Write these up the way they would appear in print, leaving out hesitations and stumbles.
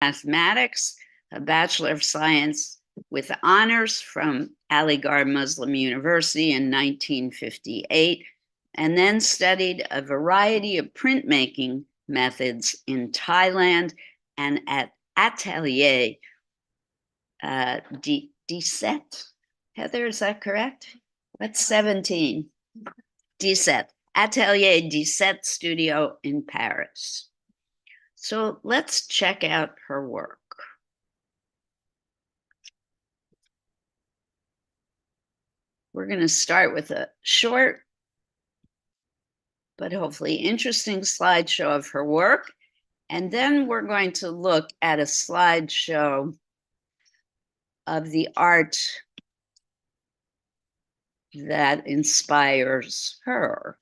mathematics, a Bachelor of Science with honors from Aligarh Muslim University in 1958, and then studied a variety of printmaking methods in Thailand and at Atelier Dissette. Heather, is that correct? What's 17? Dissette. Atelier Dissette Studio in Paris. So let's check out her work. We're going to start with a short, but hopefully interesting slideshow of her work. And then we're going to look at a slideshow of the art that inspires her.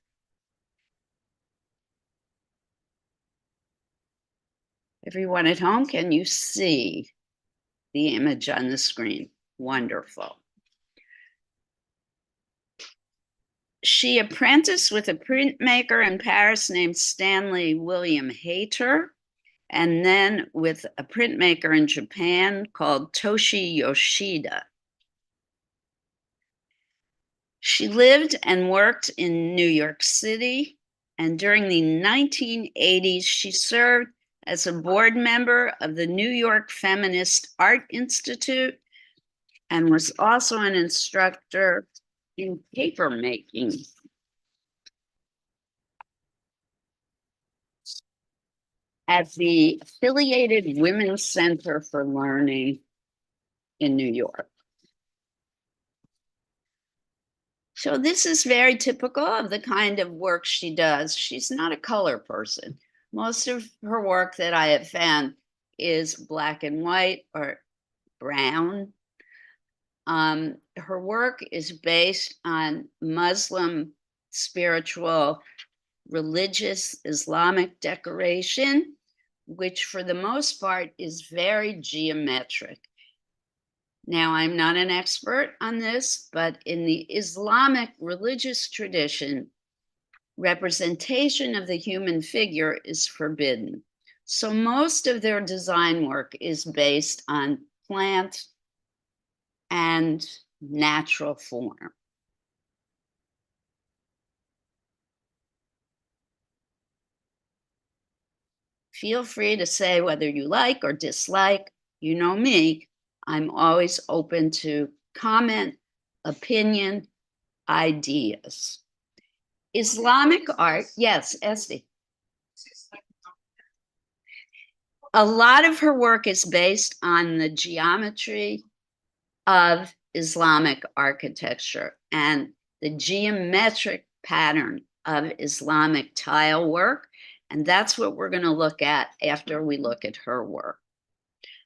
Everyone at home, can you see the image on the screen? Wonderful. She apprenticed with a printmaker in Paris named Stanley William Hayter, and then with a printmaker in Japan called Toshi Yoshida. She lived and worked in New York City, and during the 1980s, she served as a board member of the New York Feminist Art Institute and was also an instructor in paper making. At the affiliated Women's Center for Learning in New York. So this is very typical of the kind of work she does. She's not a color person. Most of her work that I have found is black and white or brown. Her work is based on Muslim spiritual, religious Islamic decoration, which for the most part is very geometric. Now, I'm not an expert on this, but in the Islamic religious tradition, representation of the human figure is forbidden. So most of their design work is based on plant and natural form. Feel free to say whether you like or dislike. You know me, I'm always open to comment, opinion, ideas. Islamic art, yes, Esty. A lot of her work is based on the geometry of Islamic architecture and the geometric pattern of Islamic tile work. And that's what we're going to look at after we look at her work.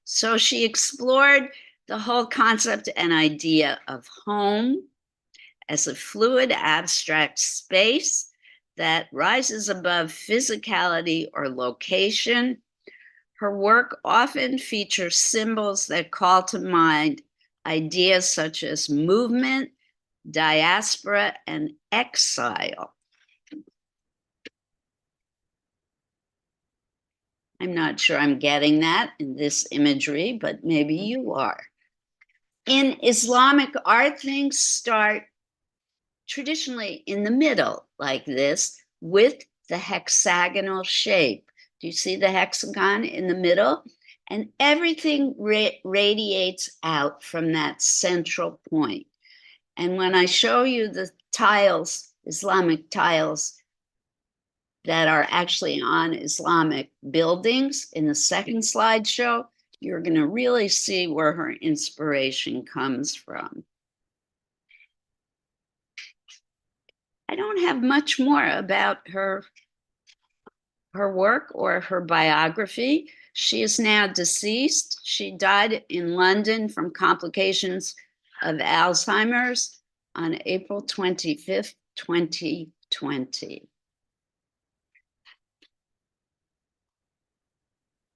So she explored the whole concept and idea of home as a fluid, abstract space that rises above physicality or location. Her work often features symbols that call to mind ideas such as movement, diaspora, and exile. I'm not sure I'm getting that in this imagery, but maybe you are. In Islamic art, things start traditionally in the middle, like this, with the hexagonal shape. Do you see the hexagon in the middle? And everything radiates out from that central point. And when I show you the tiles, Islamic tiles, that are actually on Islamic buildings in the second slideshow, you're going to really see where her inspiration comes from. I don't have much more about her work or her biography. She is now deceased. She died in London from complications of Alzheimer's on April 25th, 2020.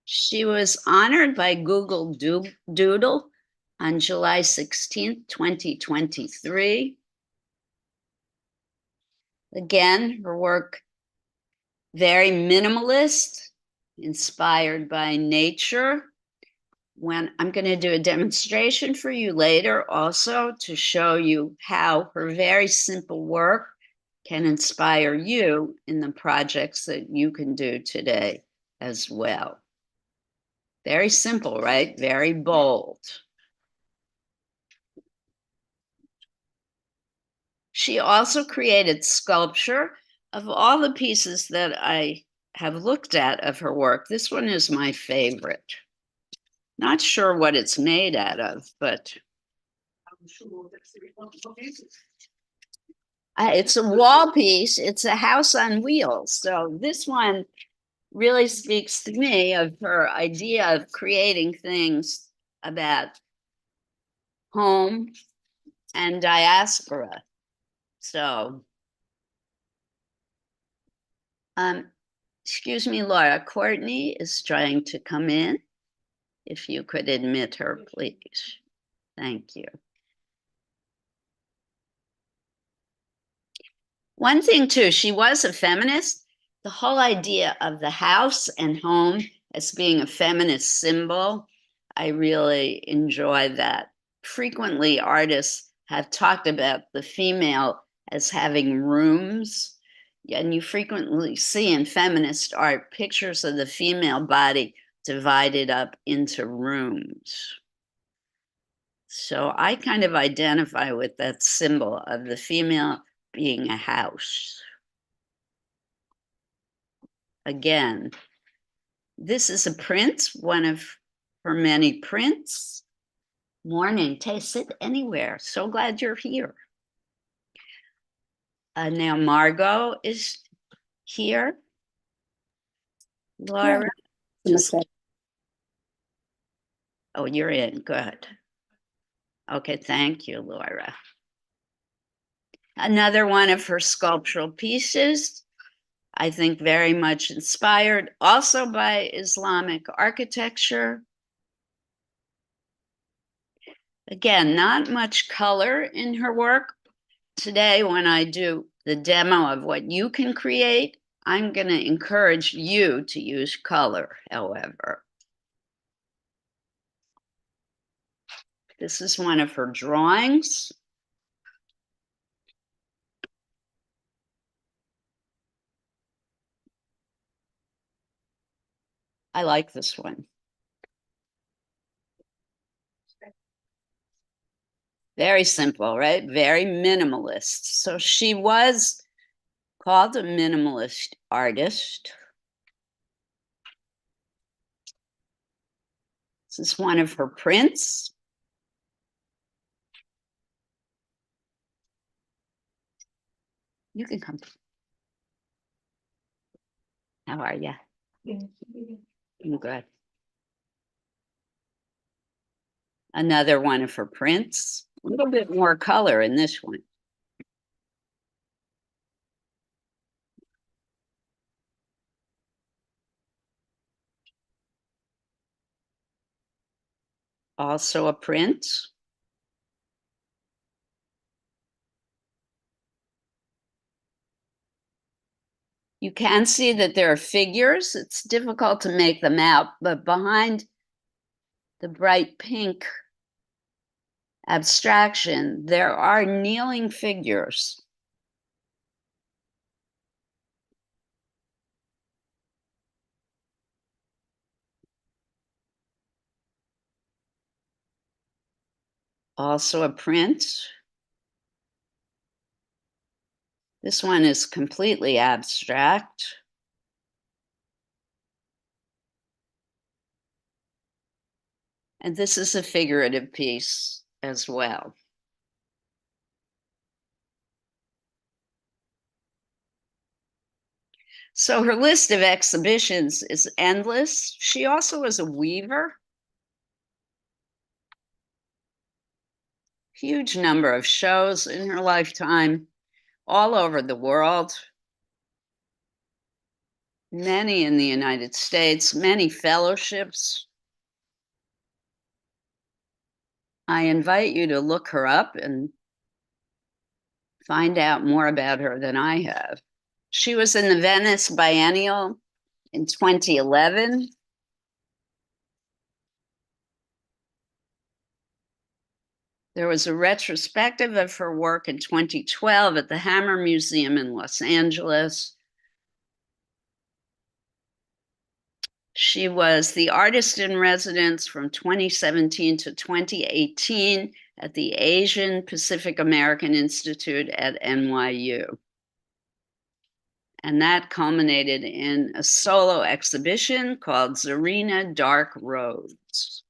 She was honored by Google Doodle on July 16th, 2023. Again, her work very minimalist, inspired by nature. when I'm going to do a demonstration for you later also to show you how her very simple work can inspire you in the projects that you can do today as well. Very simple, right? Very bold. She also created sculpture. Of all the pieces that I have looked at of her work, this one is my favorite. Not sure what it's made out of, but it's a wall piece. It's a house on wheels. So this one really speaks to me of her idea of creating things about home and diaspora. So, excuse me, Laura, Courtney is trying to come in. If you could admit her, please. Thank you. One thing too, she was a feminist. The whole idea of the house and home as being a feminist symbol, I really enjoy that. Frequently, artists have talked about the female as having rooms, and you frequently see in feminist art pictures of the female body divided up into rooms. So I kind of identify with that symbol of the female being a house. Again, this is a print, one of her many prints. Morning, sit anywhere. So glad you're here. Now Margot is here. Laura. Yeah. Oh, you're in. Good. Okay, thank you, Laura. Another one of her sculptural pieces, I think very much inspired also by Islamic architecture. Again, not much color in her work. Today, when I do the demo of what you can create, I'm going to encourage you to use color, however. This is one of her drawings. I like this one. Very simple, right? Very minimalist. So she was called a minimalist artist. This is one of her prints. You can come. How are you? I'm good. Another one of her prints. A little bit more color in this one. Also a print. You can see that there are figures. It's difficult to make them out, but behind the bright pink abstraction, there are kneeling figures. Also a print. This one is completely abstract. And this is a figurative piece as well. So her list of exhibitions is endless. She also was a weaver. Huge number of shows in her lifetime, all over the world. Many in the United States, many fellowships. I invite you to look her up and find out more about her than I have. She was in the Venice Biennial in 2011. There was a retrospective of her work in 2012 at the Hammer Museum in Los Angeles. She was the artist in residence from 2017 to 2018 at the Asian Pacific American Institute at NYU. And that culminated in a solo exhibition called Zarina Dark Roads.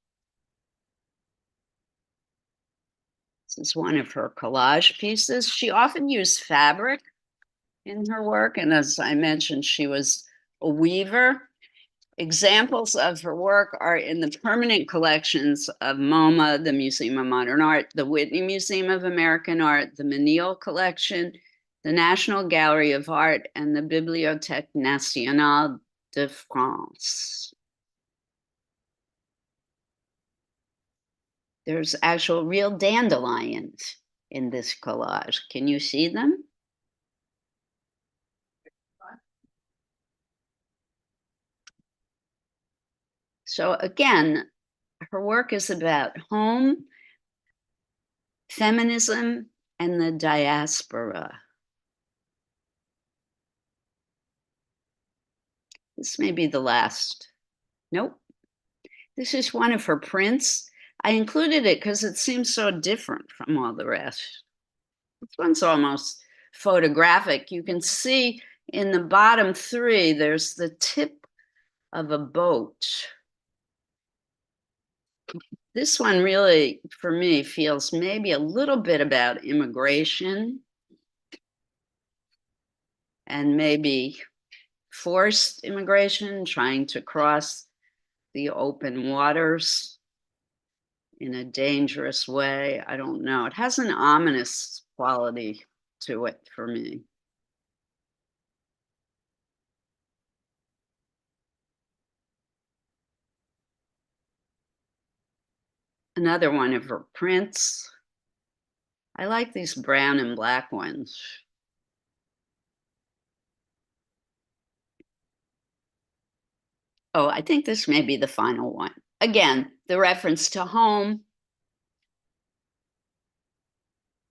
This is one of her collage pieces. She often used fabric in her work, and as I mentioned, she was a weaver. Examples of her work are in the permanent collections of MoMA, the Museum of Modern Art, the Whitney Museum of American Art, the Menil Collection, the National Gallery of Art, and the Bibliothèque Nationale de France. There's actual real dandelions in this collage. Can you see them? So again, her work is about home, feminism, and the diaspora. This may be the last. Nope. This is one of her prints. I included it because it seems so different from all the rest. This one's almost photographic. You can see in the bottom three, there's the tip of a boat. This one really, for me, feels maybe a little bit about immigration and maybe forced immigration, trying to cross the open waters in a dangerous way. I don't know. It has an ominous quality to it for me. Another one of her prints. I like these brown and black ones. Oh, I think this may be the final one. Again, the reference to home,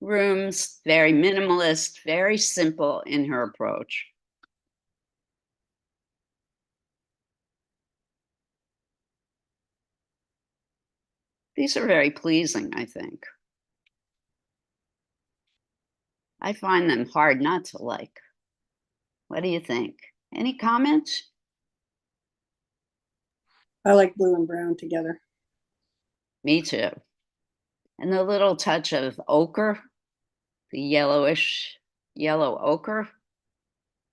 rooms, very minimalist, very simple in her approach. These are very pleasing, I think. I find them hard not to like. What do you think? Any comments? I like blue and brown together. Me too. And the little touch of ochre, the yellowish yellow ochre.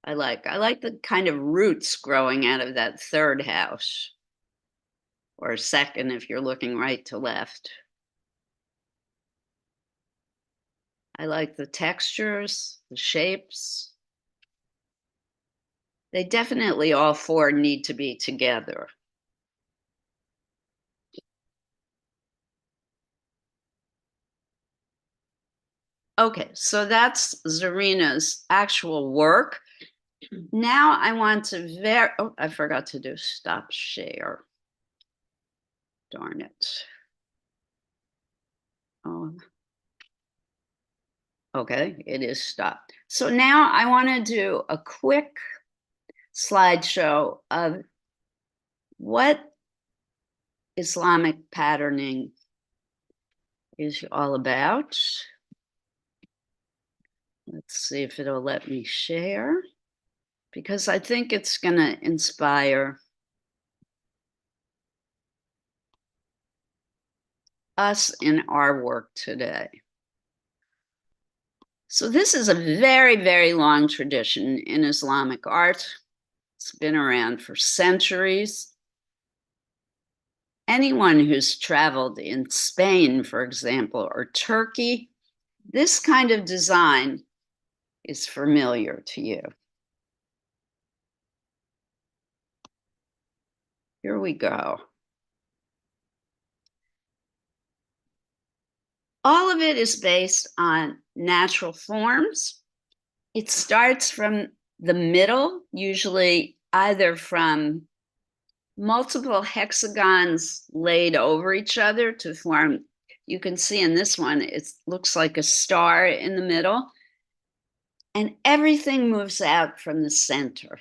I like the kind of roots growing out of that third house, or second if you're looking right to left. I like the textures, the shapes. They definitely all four need to be together. Okay, so that's Zarina's actual work. Now I want to oh, I forgot to do stop share. Darn it. Oh, okay, it is stopped. So now I want to do a quick slideshow of what Islamic patterning is all about. Let's see if it'll let me share, because I think it's going to inspire us in our work today. So this is a very, very long tradition in Islamic art. It's been around for centuries. Anyone who's traveled in Spain, for example, or Turkey, this kind of design is familiar to you. Here we go. All of it is based on natural forms. It starts from the middle, usually either from multiple hexagons laid over each other to form, You can see in this one, it looks like a star in the middle, and everything moves out from the center.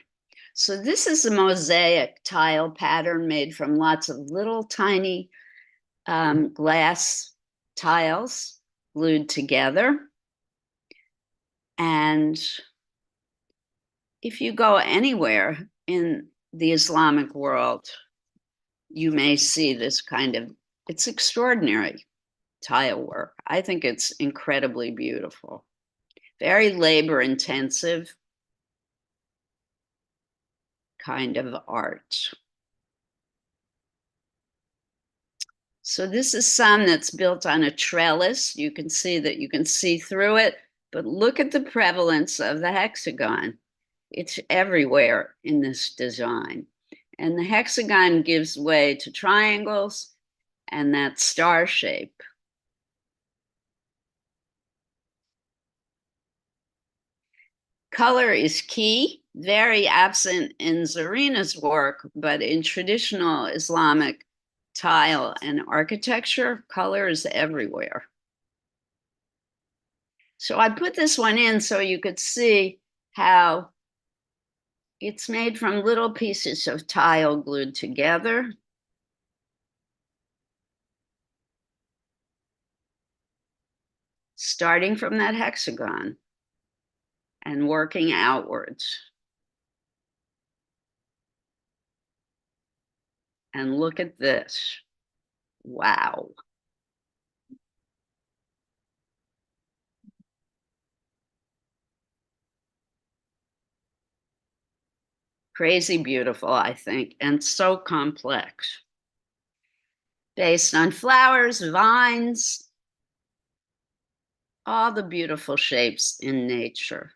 So this is a mosaic tile pattern made from lots of little tiny glass tiles glued together. And if you go anywhere in the Islamic world, you may see this kind of, it's extraordinary tile work. I think it's incredibly beautiful, very labor intensive kind of art. So this is some that's built on a trellis. You can see that you can see through it, but look at the prevalence of the hexagon. It's everywhere in this design. And the hexagon gives way to triangles and that star shape. Color is key, very absent in Zarina's work, but in traditional Islamic tile and architecture, color is everywhere. So I put this one in so you could see how it's made from little pieces of tile glued together. Starting from that hexagon and working outwards. And look at this. Wow. Crazy beautiful, I think, and so complex. Based on flowers, vines, all the beautiful shapes in nature.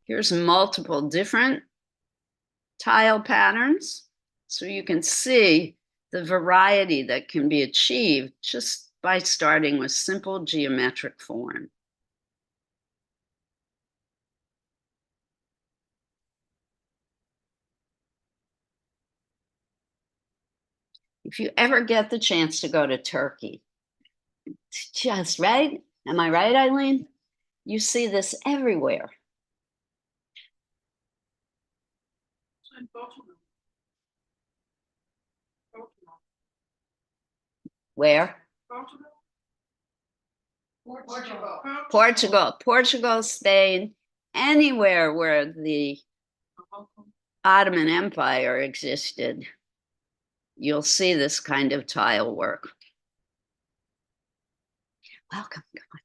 Here's multiple different tile patterns, so you can see the variety that can be achieved just by starting with simple geometric form. If you ever get the chance to go to Turkey, it's just right. Am I right, Eileen? You see this everywhere. Where? Portugal, Spain, anywhere where the Ottoman Empire existed, you'll see this kind of tile work. Welcome, come on.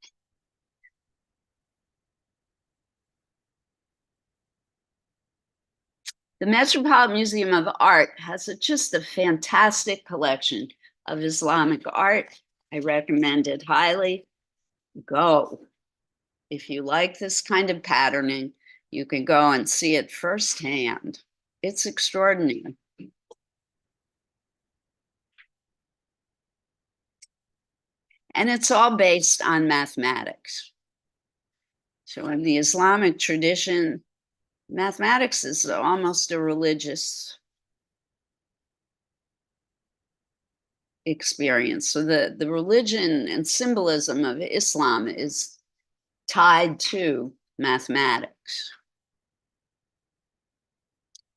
The Metropolitan Museum of Art has just a fantastic collection of Islamic art. I recommend it highly. Go. If you like this kind of patterning, you can go and see it firsthand. It's extraordinary. And it's all based on mathematics. So in the Islamic tradition, mathematics is almost a religious experience. So the religion and symbolism of Islam is tied to mathematics.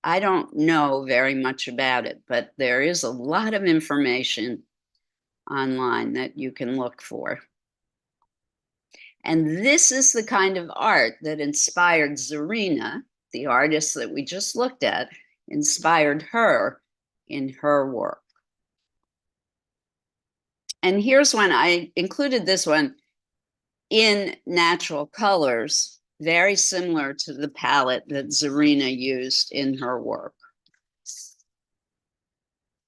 I don't know very much about it, but there is a lot of information online that you can look for. And this is the kind of art that inspired Zarina, the artist that we just looked at, inspired her in her work. And here's one, I included this one in natural colors, very similar to the palette that Zarina used in her work.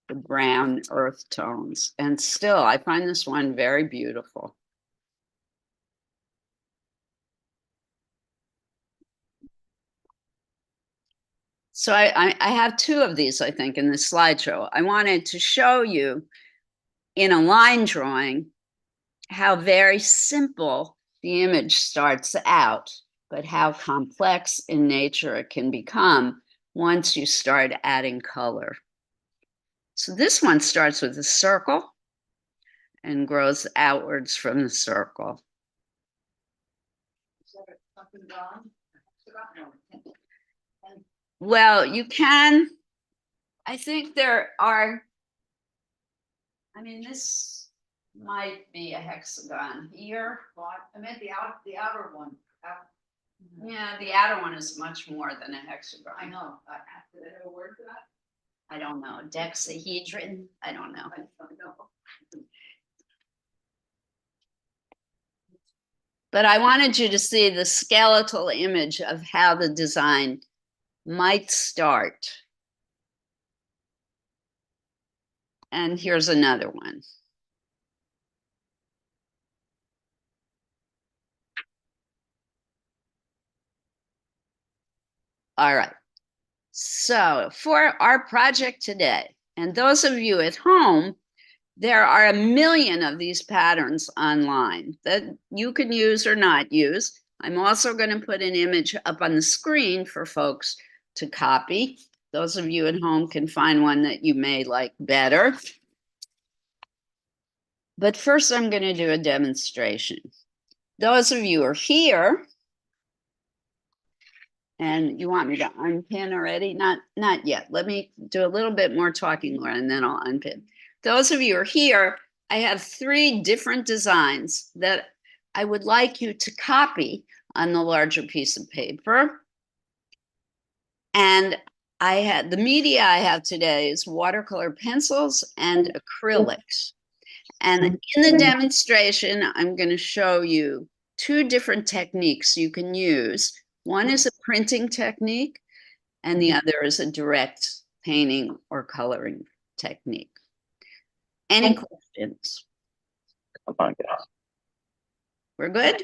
The brown earth tones. And still, I find this one very beautiful. So I have two of these, I think, in this slideshow. I wanted to show you in a line drawing how very simple the image starts out, but how complex in nature it can become once you start adding color. So this one starts with a circle and grows outwards from the circle. Well, you can, I think there are, I mean, this might be a hexagon here. I meant the outer one. Yeah, the outer one is much more than a hexagon. I know. Did I have a word for that? I don't know, dexahedron, I don't know. I don't know. But I wanted you to see the skeletal image of how the design might start. And here's another one. All right. So for our project today, and those of you at home, there are a million of these patterns online that you can use or not use. I'm also going to put an image up on the screen for folks to copy. Those of you at home can find one that you may like better. But first, I'm going to do a demonstration. Those of you who are here, and you want me to unpin already? Not yet. Let me do a little bit more talking, Laura, and then I'll unpin. Those of you who are here, I have 3 different designs that I would like you to copy on the larger piece of paper. And the media I have today is watercolor pencils and acrylics. And in the demonstration, I'm going to show you 2 different techniques you can use. One is a printing technique, and the other is a direct painting or coloring technique. Any questions? We're good?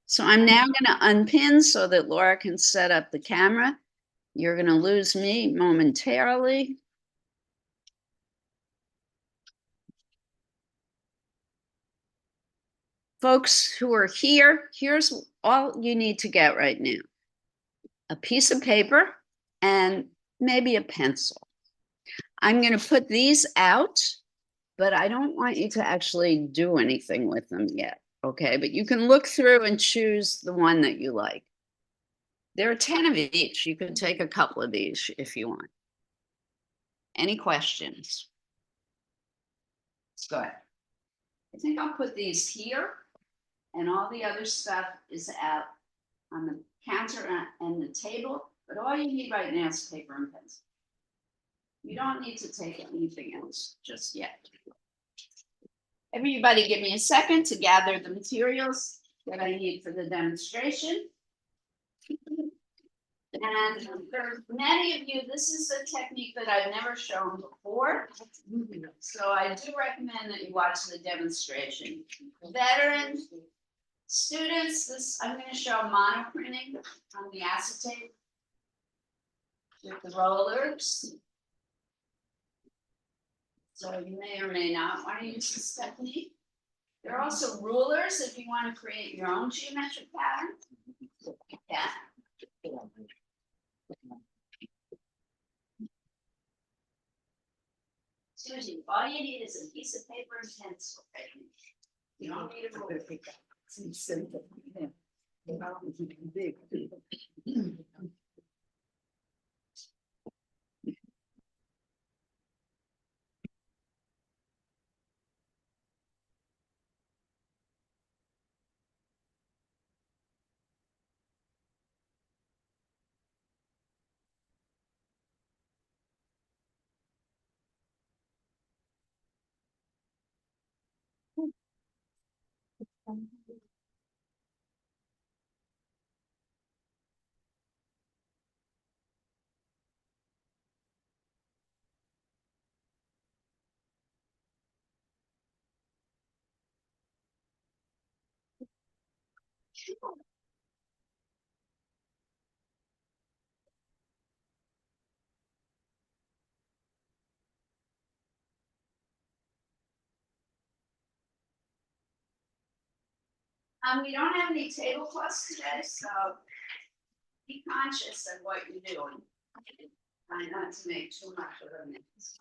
So I'm now going to unpin so that Laura can set up the camera. You're going to lose me momentarily. Folks who are here, here's all you need to get right now. A piece of paper and maybe a pencil. I'm going to put these out, but I don't want you to actually do anything with them yet, okay? But you can look through and choose the one that you like. There are 10 of each. You can take a couple of these if you want. Any questions? Let's go ahead. I think I'll put these here, and all the other stuff is out on the counter and the table, but all you need right now is paper and pencil. You don't need to take anything else just yet. Everybody give me a second to gather the materials that I need for the demonstration. And for many of you, this is a technique that I've never shown before. So I do recommend that you watch the demonstration. Veteran students, I'm going to show monoprinting on the acetate with the rollers. So you may or may not want to use this technique. There are also rulers if you want to create your own geometric pattern. Yeah. Susie, all you need is a piece of paper and pencil. You don't need a ruler. We don't have any tablecloths today, so be conscious of what you're doing. Try not to make too much of a mess.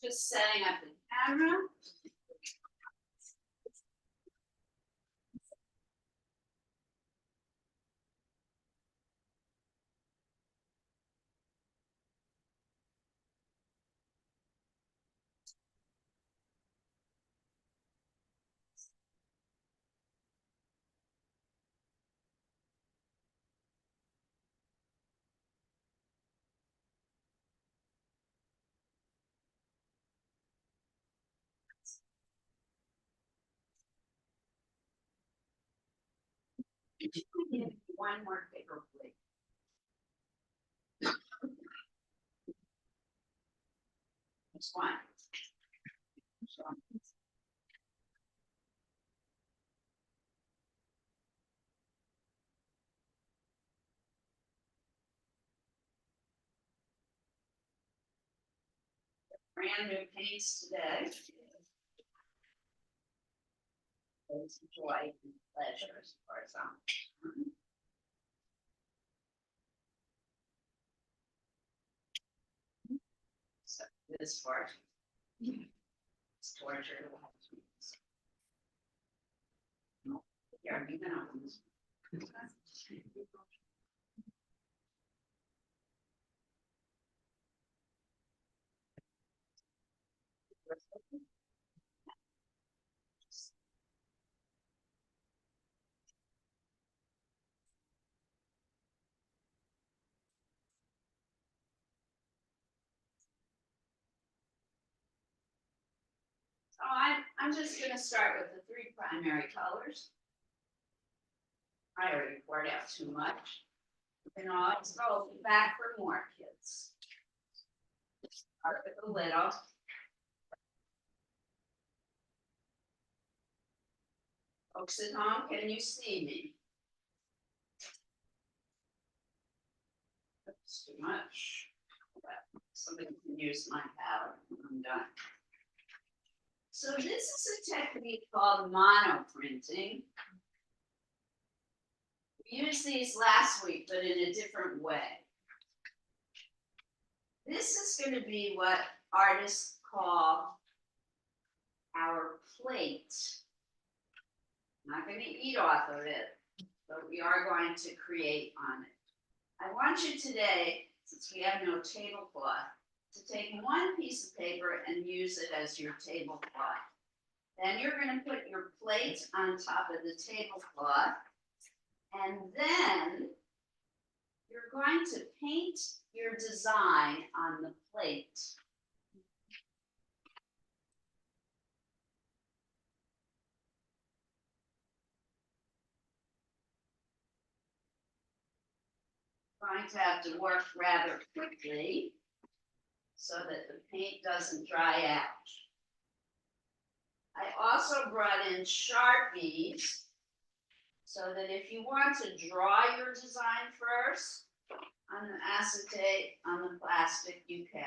Just setting up the camera. One more paper plate. That's fine. Brand new paints today. It's joy and pleasure as far as I'm concerned. So this part, it's torture. Yeah, you can open this. So I'm just gonna start with the three primary colors. I already poured out too much. You can always go back for more, kids. Start with a little. Folks at home, can you see me? That's too much. But somebody can use my palette when I'm done. So this is a technique called monoprinting. We used these last week, but in a different way. This is going to be what artists call our plate. I'm not going to eat off of it, but we are going to create on it. I want you today, since we have no tablecloth, to take one piece of paper and use it as your tablecloth. Then you're going to put your plate on top of the tablecloth, and then you're going to paint your design on the plate. Going to have to work rather quickly so that the paint doesn't dry out. I also brought in Sharpies so that if you want to draw your design first on the acetate, on the plastic, you can.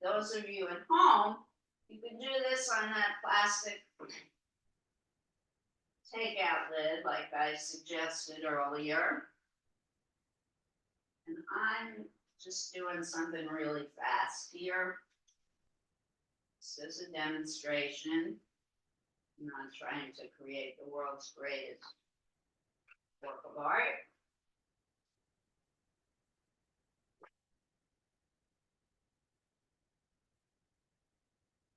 Those of you at home, you can do this on that plastic takeout lid like I suggested earlier. And I'm just doing something really fast here. This is a demonstration. I'm not trying to create the world's greatest work of art.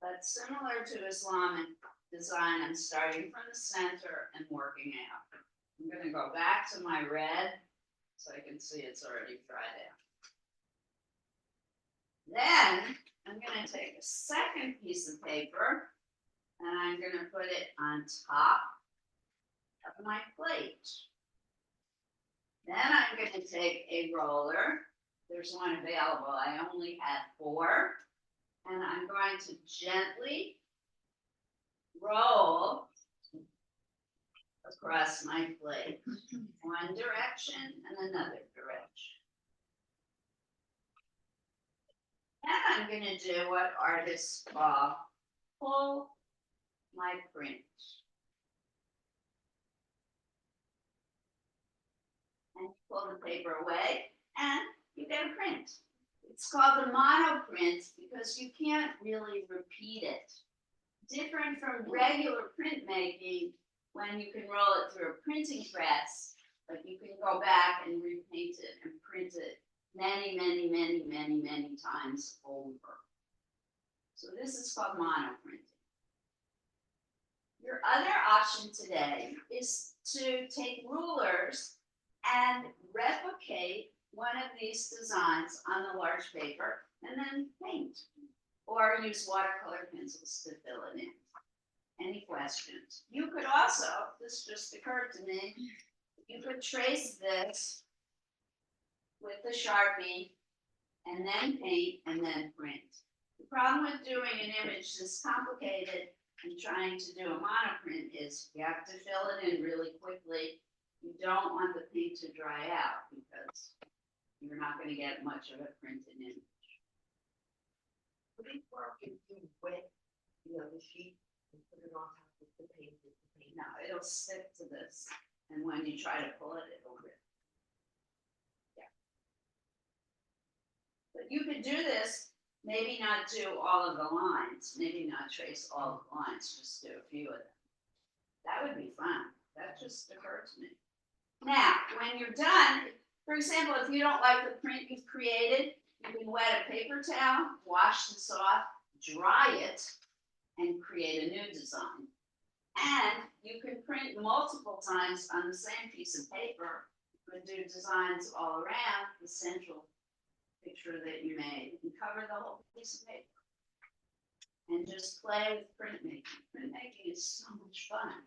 But similar to Islamic design, I'm starting from the center and working out. I'm going to go back to my red so I can see it's already dried out. Then I'm going to take a second piece of paper and I'm going to put it on top of my plate. Then I'm going to take a roller. There's one available. I only had 4. And I'm going to gently roll across my plate. One direction and another direction. And I'm going to do what artists call pull my print. And pull the paper away and you get a print. It's called the monoprint because you can't really repeat it. Different from regular printmaking, when you can roll it through a printing press, but you can go back and repaint it and print it many, many, many, many, many times over. So this is called monoprinting. Your other option today is to take rulers and replicate one of these designs on the large paper and then paint, or use watercolor pencils to fill it in. Any questions? You could also, this just occurred to me, you could trace this with the Sharpie and then paint and then print. The problem with doing an image this complicated and trying to do a monoprint is you have to fill it in really quickly. You don't want the paint to dry out because you're not going to get much of a printed image. Would it work if you wet, the sheet and put it on top of the paint? No, it'll stick to this, and when you try to pull it, it'll rip. Yeah. But you could do this, maybe not do all of the lines, maybe not trace all of the lines, just do a few of them. That would be fun. That just occurred to me. Now, when you're done, for example, if you don't like the print you've created, you can wet a paper towel, wash this off, dry it, and create a new design. And you can print multiple times on the same piece of paper, but do designs all around the central picture that you made and cover the whole piece of paper. And just play with printmaking. Printmaking is so much fun.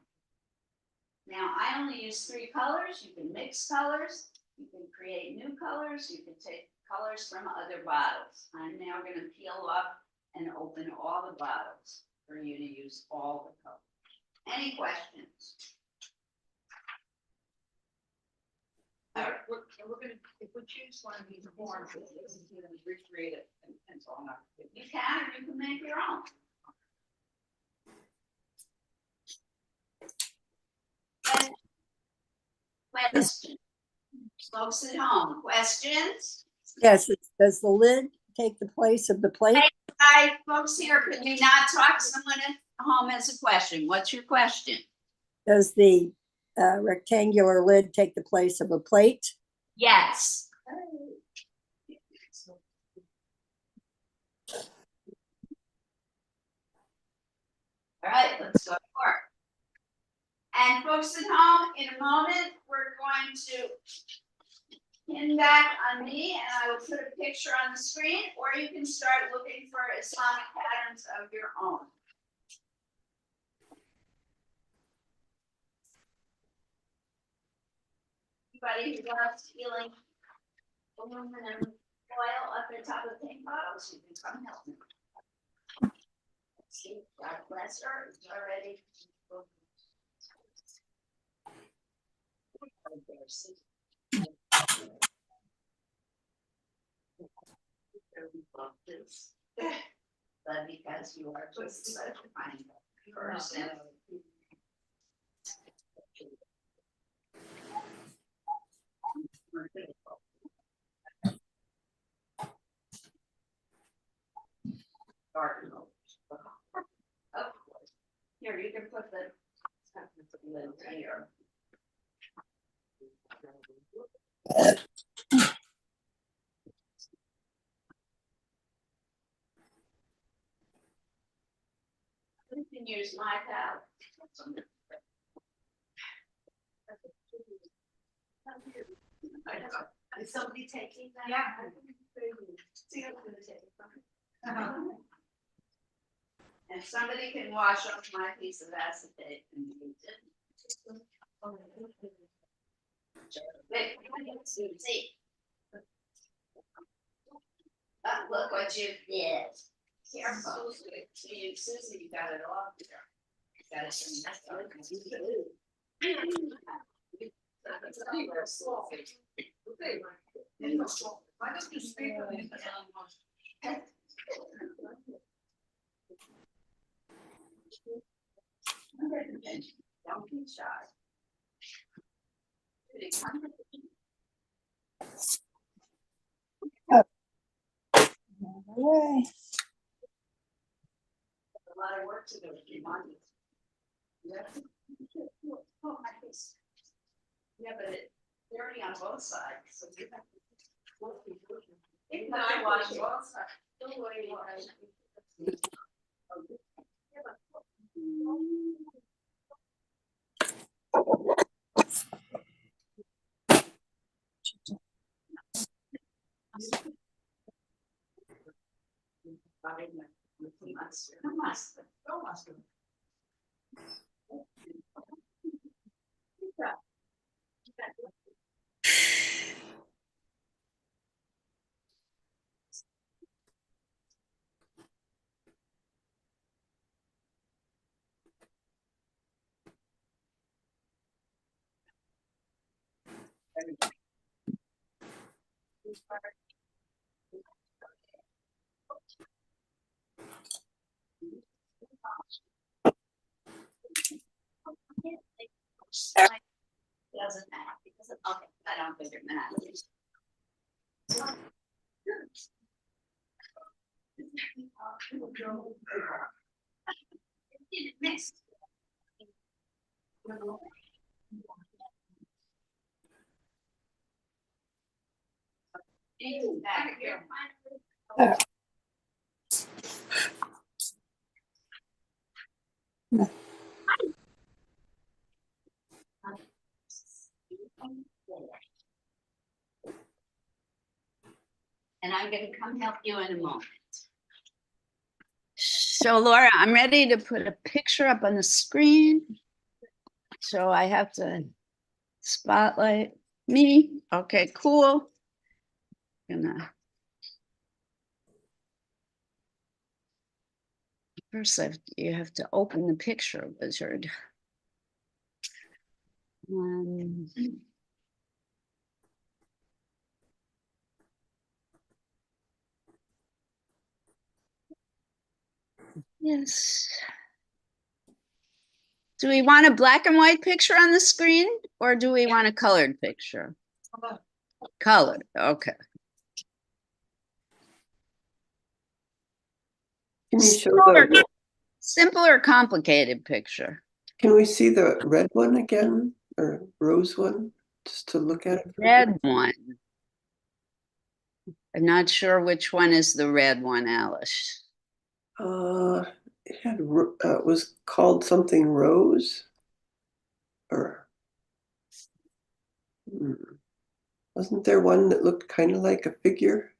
Now, I only use 3 colors. You can mix colors. You can create new colors. You can take colors from other bottles. I'm now going to peel off and open all the bottles for you to use all the colors. Any questions? All right, we're gonna, if we choose one of these forms, we're gonna recreate it in pencil. You can, or you can make your own. Questions? Folks at home, questions? Yes, does the lid take the place of the plate? Hi, folks here, could you not talk? Someone at home has a question. What's your question? Does the rectangular lid take the place of a plate? Yes. All right, let's go to work. And folks at home, in a moment, we're going to pin back on me and I will put a picture on the screen, or you can start looking for Islamic patterns of your own. Anybody who loves feeling aluminum foil up the top of paint bottles, you can come help me. See, God bless her, it's already. But because you are just such a fine person. Of course. Here, you can put the lid here. You can use my palette. Is somebody taking that? Yeah. See, I'm gonna take it from And somebody can wash off my piece of acetate and use it. Wait, see. Look what you did. Careful. See, Susie, you got it off there. Got it. Why don't you speak of it? Don't be shy. Away. A lot of work to do. Yeah. Oh, my goodness. Yeah, but they're already on both sides, so you have to. Even though I watch both sides. Don't worry. Doesn't matter because okay, I don't think it matters. It missed. Back here. And I'm gonna come help you in a moment. So Laura, I'm ready to put a picture up on the screen. So I have to spotlight me. Okay, cool. Gonna first you have to open the picture wizard. Yes. Do we want a black and white picture on the screen or do we want a colored picture? Colored, okay. Can you show Simple or complicated picture? can we see the red one again or rose one just to look at it? Red one. I'm not sure which one is the red one, Alice. It had it was called something rose or wasn't there one that looked kind of like a figure?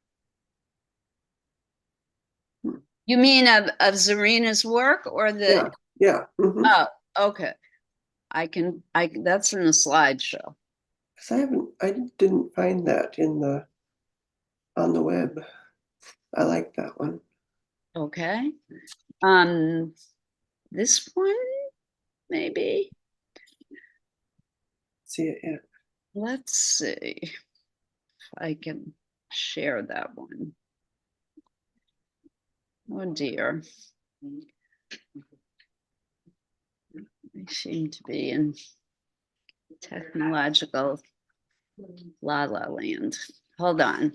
You mean of Zarina's work or the? Yeah. Mm-hmm. Oh, okay. That's in the slideshow. Because I didn't find that on the web. I like that one. Okay. This one, maybe. See it yet? Let's see if I can share that one. Oh dear. I seem to be in technological la la land. Hold on.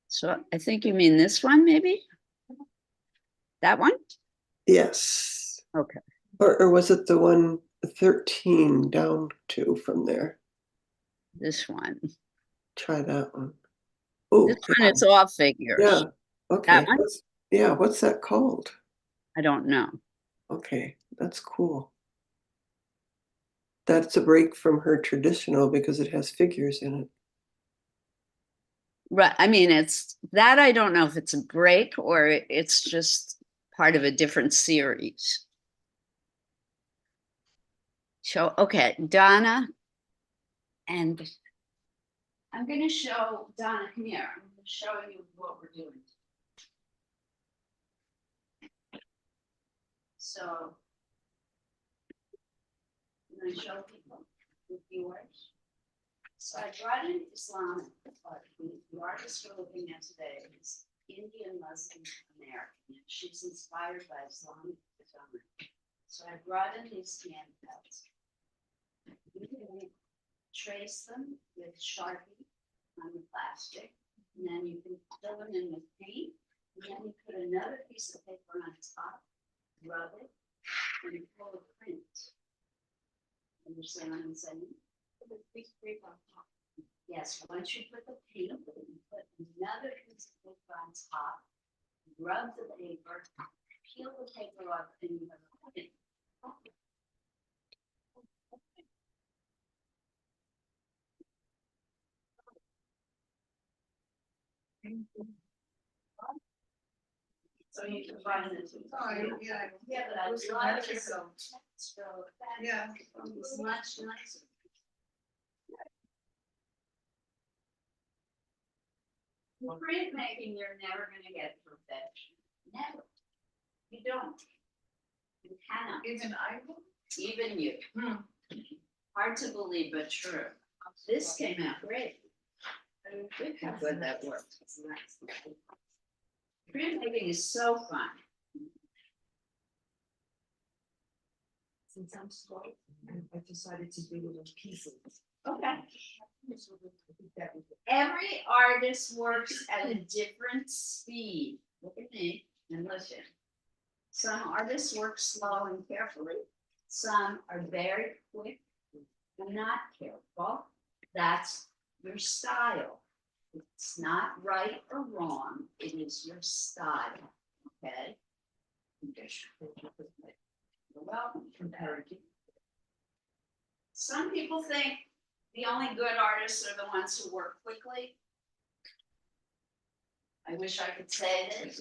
So I think you mean this one, maybe? That one? Yes. Okay. Or was it the one 13 down to from there? This one. Try that one. Oh, This one is all figures. yeah. Okay. That one? What's that called? I don't know. Okay, that's cool. That's a break from her traditional because it has figures in it. Right. I mean, it's that I don't know if it's a break or it's just part of a different series. So, okay, Donna, and I'm going to show Donna, come here. I'm going to show you what we're doing. So, I'm going to show people the viewers. So I brought in Islamic art. The artist we're looking at today is Indian Muslim American. She's inspired by Islamic design. So I brought in these hand cuts. You can trace them with Sharpie on the plastic, and then you can fill them in with paint, and then you put another piece of paper on top, rub it, and you pull a print. Understand what I'm saying? Yes, once you put the paint, you put another piece of paper on top, rub the paper, peel the paper off, and you have a print. So you can find it. Yeah, but I Was love it it so. Yeah. It's much nicer. Printmaking, you're never gonna get perfection. Never. You don't. You cannot. Even I will. Even you. Hard to believe, but true. This came out great. Look how good that worked. Printmaking is so fun. Since I'm slow, I decided to do it in pieces. Okay. So I think that was it. Every artist works at a different speed. Look at me and listen. Some artists work slow and carefully. Some are very quick and not careful. That's your style. It's not right or wrong. It is your style. Okay? You're welcome. Encouraging. Some people think the only good artists are the ones who work quickly. I wish I could say this.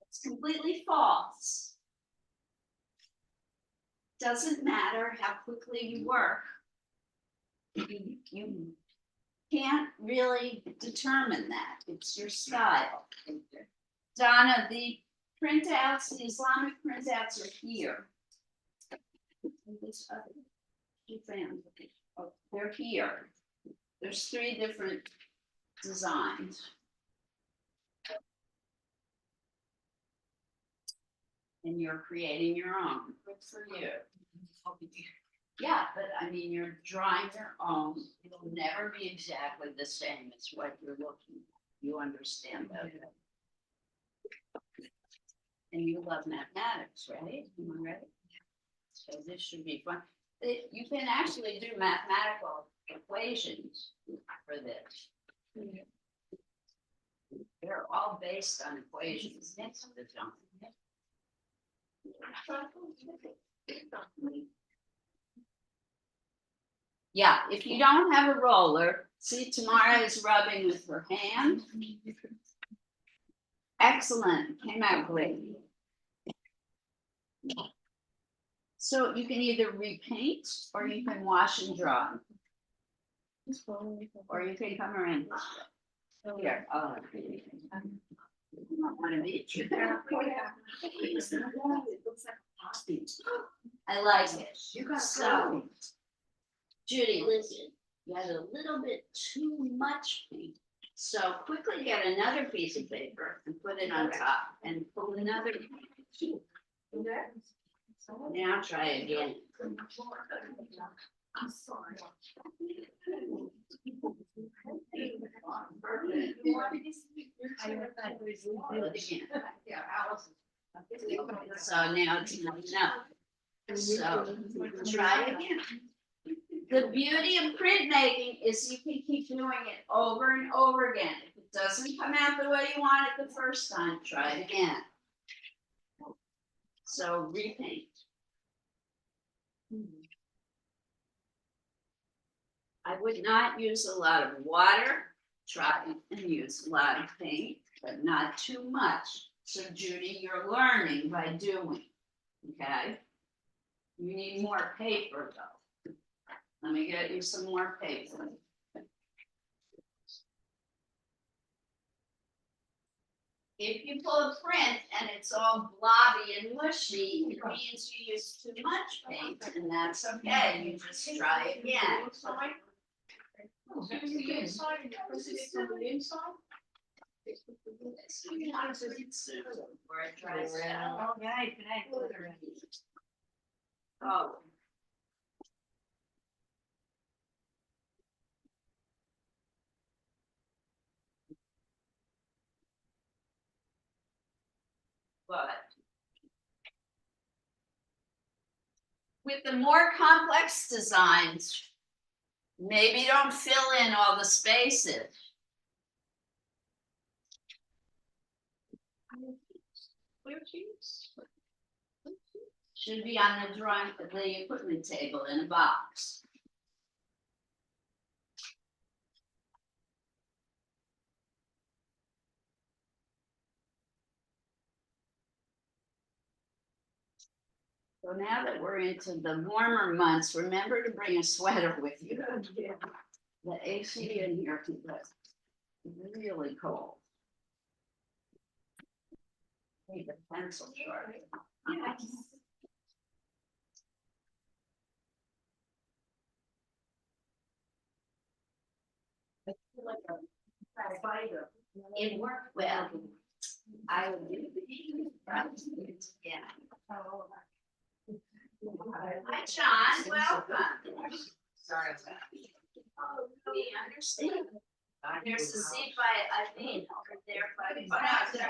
It's completely false. Doesn't matter how quickly you work. You can't really determine that. It's your style. Donna, the printouts, the Islamic printouts are here. You found, oh, they're here. There's 3 different designs. And you're creating your own. Good for you. Yeah, but I mean, you're drawing your own. It'll never be exactly the same as what you're looking at. You understand that. And you love mathematics, right? Am I right? So this should be fun. You can actually do mathematical equations for this. They're all based on equations. Next to the jump. Yeah, if you don't have a roller, see, Tamara is rubbing with her hand. Excellent, came out great. So you can either repaint or you can wash and dry. Or you can come around. Here, oh. I want to meet you. I like it. You got So, Judy, listen, you had a little bit too much paint. So quickly get another piece of paper and put it on top and pull another. Now try again. I'm sorry. So now it's enough. So try it again. The beauty of printmaking is you can keep doing it over and over again. If it doesn't come out the way you want it the first time, try it again. So repaint. I would not use a lot of water. Try and use a lot of paint, but not too much. So Judy, you're learning by doing, okay? You need more paper though. Let me get you some more paper. If you pull a print and it's all blobby and mushy, it means you used too much paint, and that's okay. You just try again. The inside, and press it from the inside. Or it dries out. Oh. But with the more complex designs, maybe don't fill in all the spaces. Clear sheets? Should be on the drawing, the equipment table in a box. So now that we're into the warmer months, remember to bring a sweater with you. The AC in here can get really cold. Need a pencil sharp. It worked well. I would do yeah. Hi, John, welcome. Sorry. Oh, we understand. There's a seat by Eileen over there, but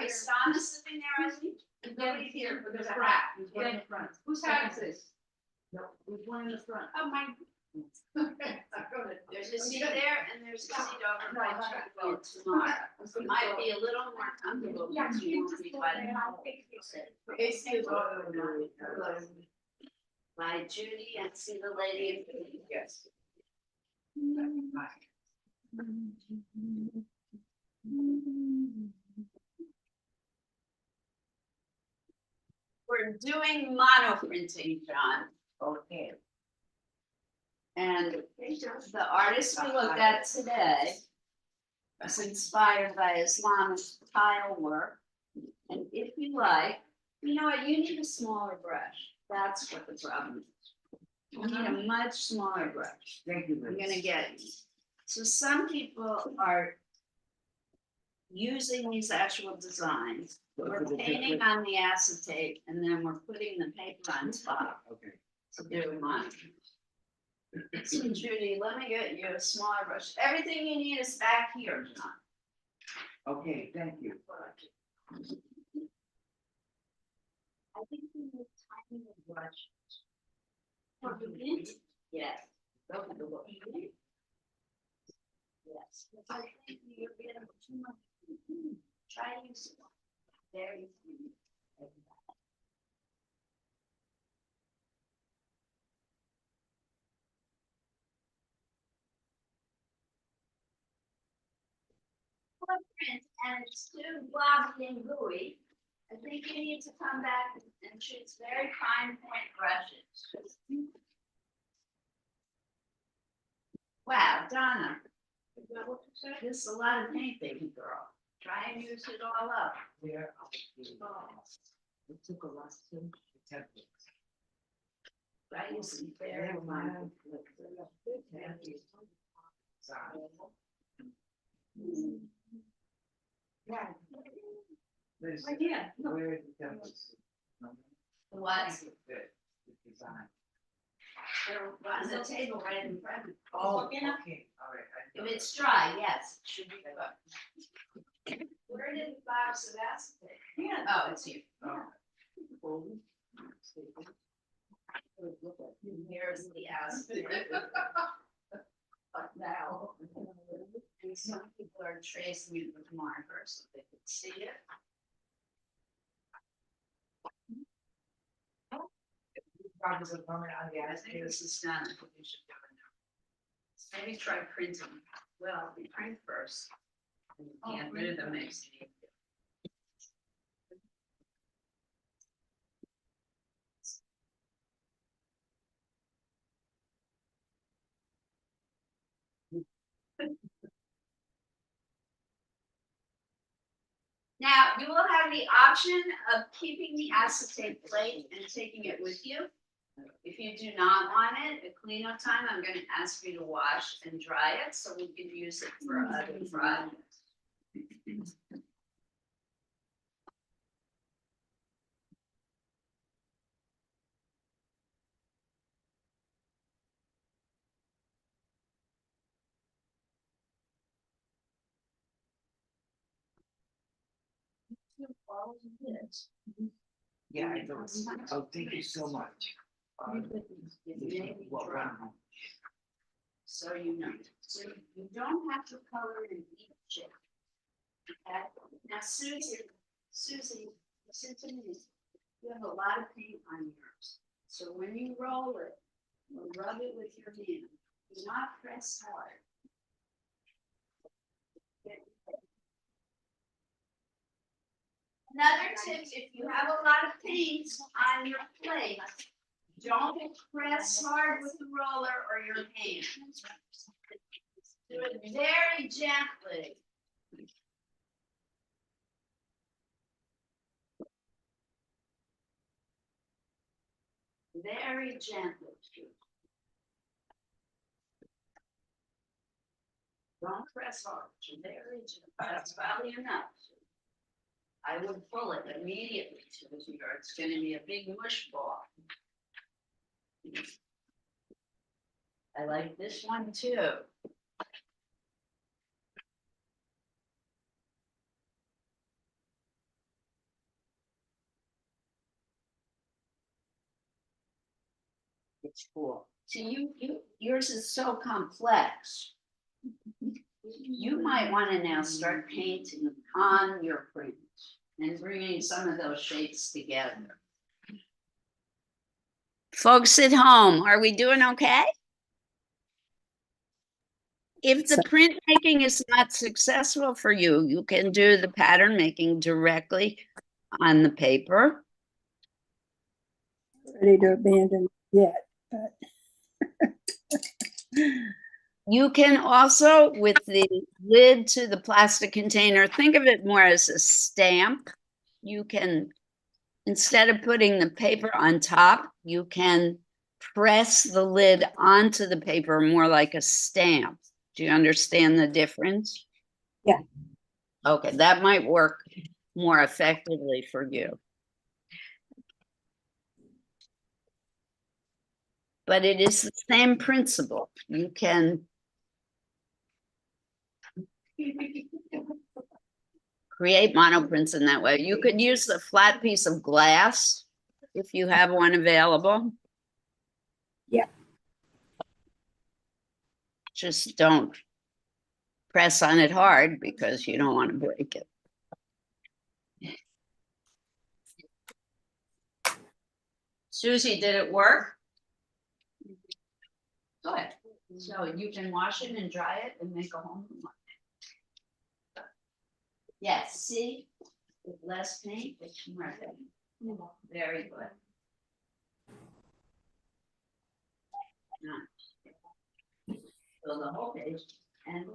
is Donna sitting there, Eileen? Nobody here, but there's a rack, there's one in the front. Whose house is this? No, there's one in the front. Oh, my. Okay, go ahead. There's a seat there and there's a seat over by Chuck tomorrow. It might be a little more comfortable. Yeah, because you won't be by the- AC is on. By Judy and see the lady in blue. Yes. We're doing mono printing, John. Okay. And the artist we looked at today was inspired by Islamic tile work. And if you like, you know what, you need a smaller brush. That's what the problem is. You need a much smaller brush. Thank you. I'm gonna get it. So some people are using these actual designs. We're painting on the acetate and then we're putting the paper on top Okay. to do mine. So Judy, let me get you a smaller brush. Everything you need is back here, John. Okay, thank you. I think we need tiny brush. Yes. Yes, because I think you're getting too much. Try to use very few. Footprint and it's too blobby and gooey. I think you need to come back and choose very fine point brushes. Wow, Donna. Is that what you said? This is a lot of paint, baby girl. Try and use it all up. Where it took a lesson. Try using very fine. Yeah. Where is the temples? What? The design. They're on the table right in front of you. Oh, You know, okay, all right. if it's dry, yes, it should be good. Where did the box of acetate? Yeah. Oh, it's here. Oh. Here's the acetate. Now. And some people are tracing it with markers so they can see it. Progress of permanent on the I think atmosphere. this is done, I think we should do it now. Maybe try printing. Well, we print first. And you can't do the mixing. Now, you will have the option of keeping the acetate plate and taking it with you. If you do not want it, at cleanup time, I'm gonna ask you to wash and dry it so we can use it for other projects. Yeah, I know. Oh, thank you so much. Well, So you know, so you don't have to color in each shape. Okay, now Susie, listen to me. You have a lot of paint on yours. So when you roll it, or rub it with your hand, do not press hard. Another tip, if you have a lot of paint on your plate, don't press hard with the roller or your hand. Do it very gently. Very gently. Don't press hard, very gentle. That's probably enough. I would pull it immediately to the finger. It's gonna be a big mush ball. I like this one too. It's cool. See, yours is so complex. You might want to now start painting on your print and bringing some of those shapes together. Folks at home, are we doing okay? If the So- printmaking is not successful for you, you can do the pattern making directly on the paper. Ready to abandon yet, but You can also, with the lid to the plastic container, think of it more as a stamp. You can, instead of putting the paper on top, you can press the lid onto the paper more like a stamp. Do you understand the difference? Yeah. Okay, that might work more effectively for you. But it is the same principle. You can create monoprints in that way. You could use the flat piece of glass if you have one available. Yeah. Just don't press on it hard because you don't want to break it. Susie, did it work? Good. So you can wash it and dry it and make a home run. Yes, see, with less paint, it's more paint. Very good. Nice. So the whole page, and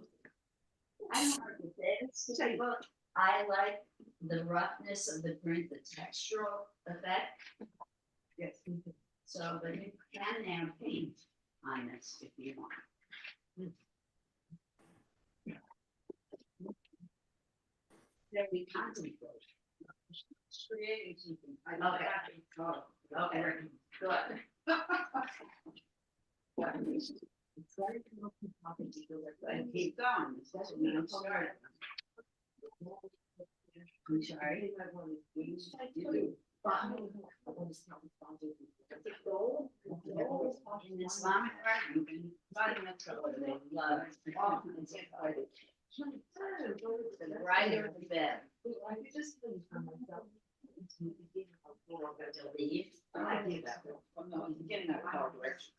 I don't know what to say, it's like, well, I like the roughness of the print, the textural effect. Yes. So, but you can now paint on this if you want. Very contemplate. Creating something. Okay. Okay, good. And keep going, especially when I'm starting. I'm sorry. In Islamic art, you can find the color they love. The brighter the better. Delete. I did that. From the beginning of our direction.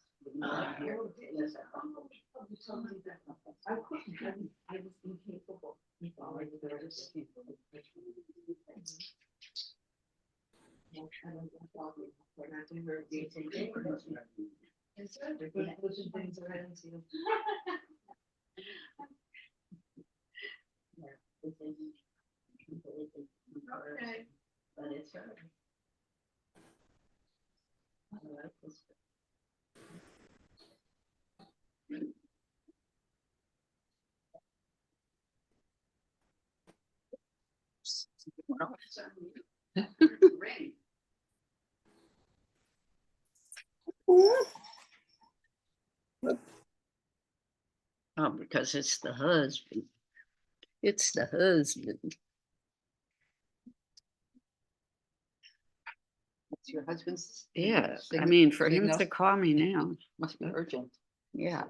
Yes, I was incapable. Okay. But it's her. I like this. Ring. Oh, because it's the husband. It's the husband. It's your husband's. Yeah, I signal- mean, for him signal? to call me now, Must be urgent. yeah.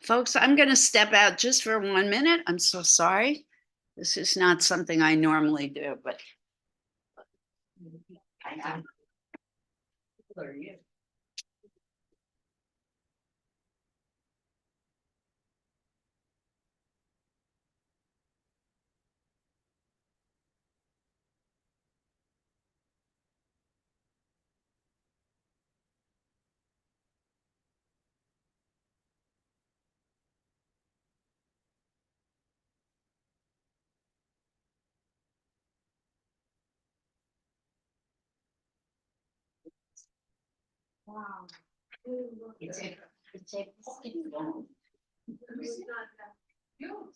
Folks, I'm gonna step out just for 1 minute. I'm so sorry. This is not something I normally do, but I have. Who are you? Wow. It's a pocket phone. You.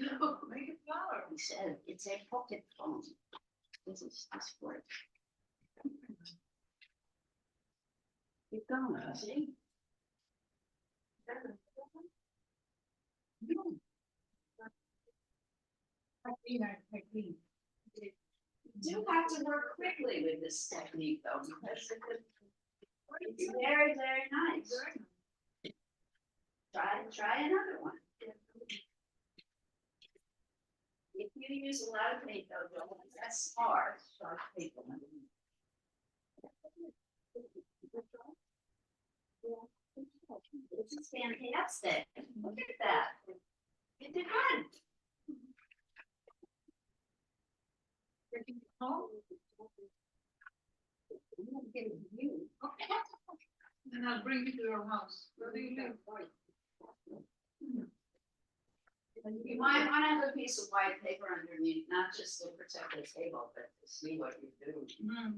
No, make it smaller. He said, it's a pocket phone. This is this word. Keep going, see? You do have to work quickly with this technique though, because it's very, very nice. Try another one. If you use a lot of paint though, don't let that spark paper. This is fantastic. Look at that. You did good. And I'll bring you to your house. Where do you live? You might want to have a piece of white paper underneath, not just to protect the table, but to see what you do.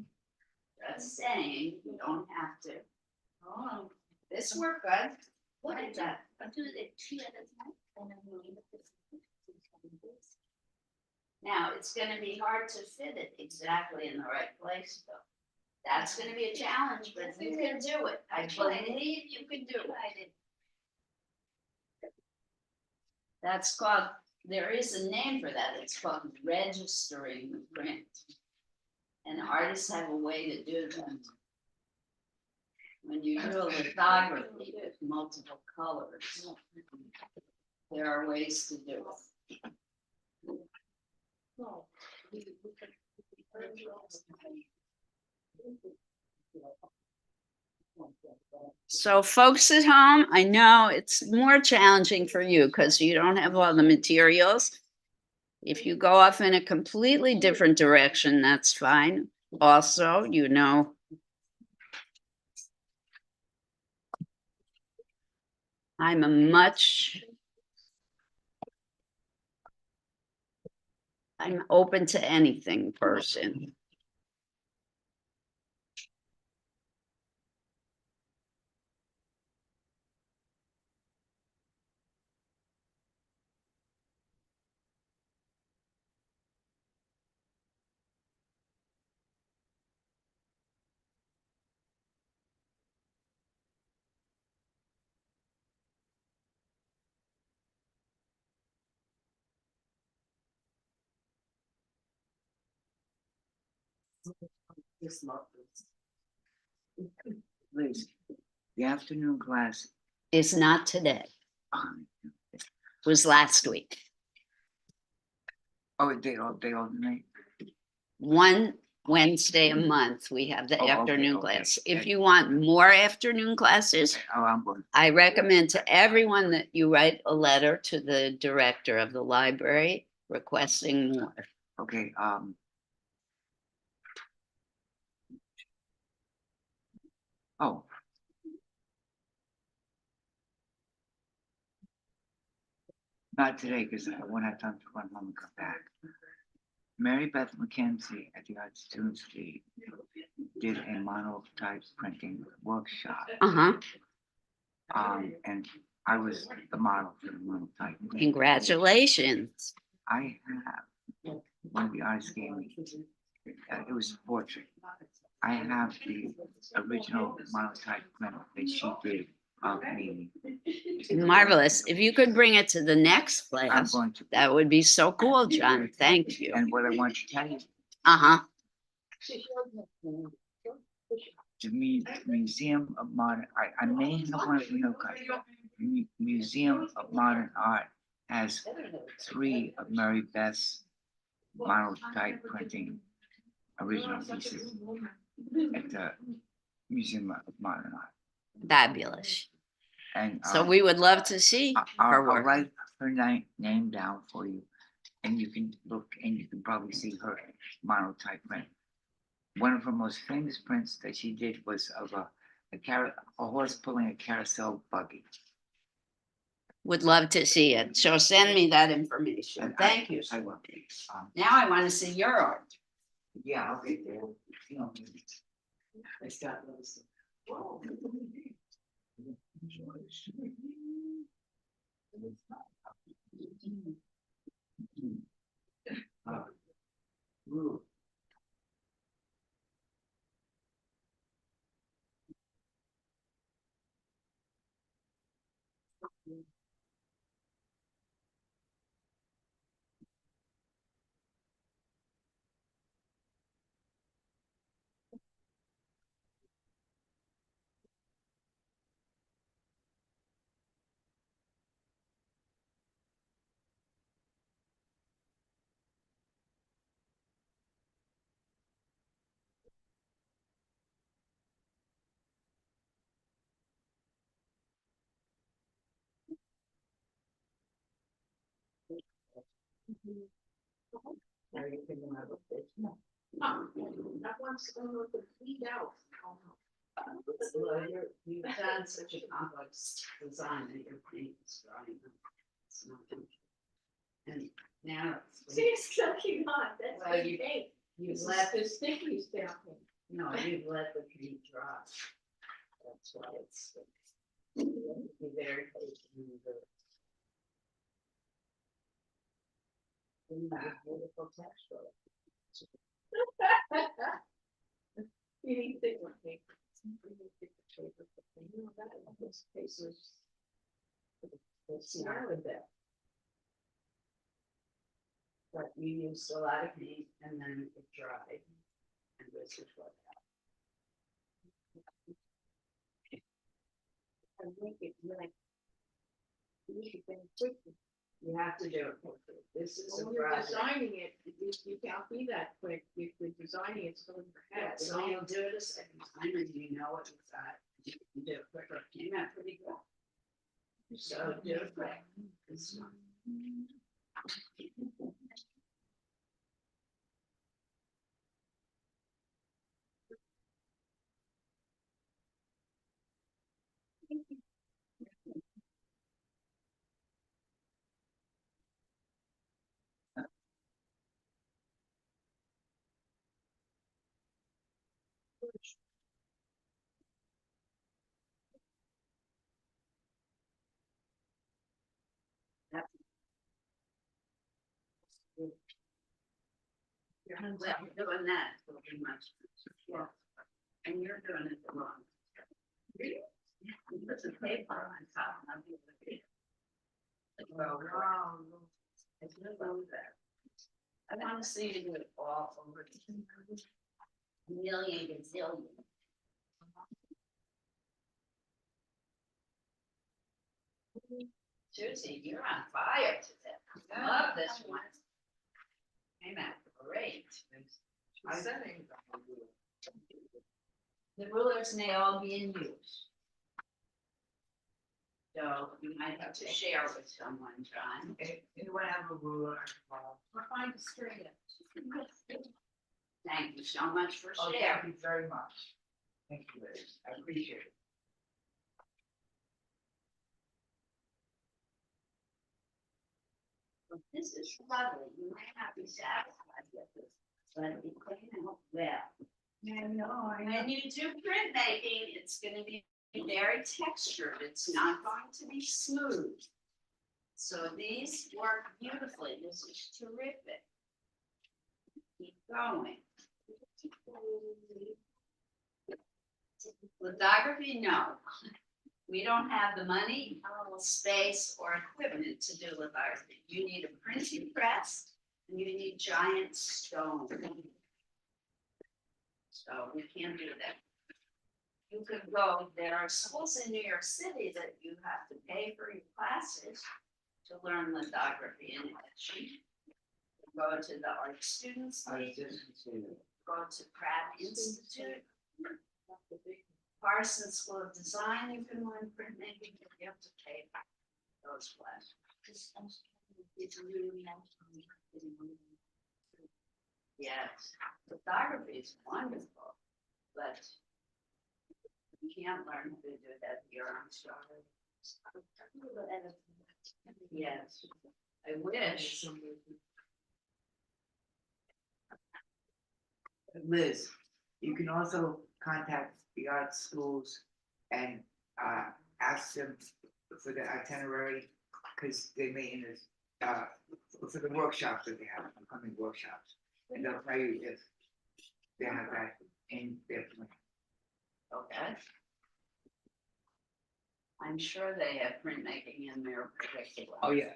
That's saying you don't have to. Oh, this worked good. Look at that. Now, it's gonna be hard to fit it exactly in the right place, though. That's gonna be a challenge, but you can do it. I believe you can do it. That's called, there is a name for that. It's called registering the print. And artists have a way to do that. When you do a lithography with multiple colors, there are ways to do it. So folks at home, I know it's more challenging for you because you don't have all the materials. If you go off in a completely different direction, that's fine. Also, you know, I'm open to anything person. Liz, the afternoon class, It's not today. It was last week. oh, they all night. One Wednesday a month, we have the Oh, okay, afternoon okay. class. If you want more afternoon classes, Oh, I'm going, I recommend to everyone that you write a letter to the director of the library requesting more. okay, oh. Not today, because I won't have time to run home and come back. Mary Beth McKenzie at the Art Students League did a monotype printing workshop. Uh-huh. And I was the model for the monotype. Congratulations. I have, one of the artists gave me, it was a portrait. I have the original monotype print that she did of me. Marvelous. If you could bring it to the next I'm class, going to, that would be so cool, John. Thank you. and what I want to tell you, Uh-huh. Museum of Modern Art. I may have one of no Museum of Modern Art has 3 of Mary Beth's monotype printing original pieces at the Museum of Modern Art. Fabulous. And So we would love to see I'll her work. write her name down for you, and you can look, and you can probably see her monotype print. One of her most famous prints that she did was of a horse pulling a carousel buggy. Would love to see it. So send me that information. And Thank you. I will. Now I want to see your art. Yeah, I'll get there. You know, I start those. That one's going to bleed out. Well, you've done such a complex design that your paint is drying. It's not good. And now. See, it's cooking on, that's Well, the you- thing. You've This let, is sticky stuff. no, you've let the paint dry. That's why it's. Be very patient. And that beautiful texture. You need to think one thing. You know, that in this case was. It's not with that. But you used a lot of paint and then it dried. And this is what I think it like. You should think quickly. you have to do it quickly. This is a When you're project. designing it, you can't be that quick, if you're designing it, so in your Yeah, head. so you'll do it a second time and you know what you've got. You can do it quicker. Came out pretty good. So do it quick. It's not- Well, doing that will be much. Yeah. And you're doing it wrong. Put some paper on top. I'll be able to read it. Well, wow. It's not over there. I want to see you do it all over. Million gazillion. Susie, you're on fire today. I love this one. Came out great. The rulers may all be in use. So you might have to share with someone, John. Anyone have a ruler? Or find a straight. Thank you so much for Oh, sharing. thank you very much. Thank you, Liz. I appreciate it. This is lovely. You might not be satisfied with this, but it came out well. Yeah, no, When you do printmaking, it's gonna be very textured. It's not going to be smooth. So these work beautifully. This is terrific. Keep going. Lithography, no. We don't have the money, space, or equipment to do lithography. You need a printing press and you need giant stone. So we can't do that. You could go, there are schools in New York City that you have to pay for your classes to learn lithography and etching. Go to the Art Students I was League, just gonna say that. go to Pratt Institute. Parsons School of Design, you can learn printmaking, but you have to pay for those classes. Yes, photography is wonderful, but you can't learn to do that here, I'm sorry. Yes, I wish. Liz, you can also contact the art schools and ask them for the itinerary, because they may for the workshops that they have, upcoming workshops. And they'll tell you if they have that in their plan. Okay. I'm sure they have printmaking in their curriculum. Oh, yeah,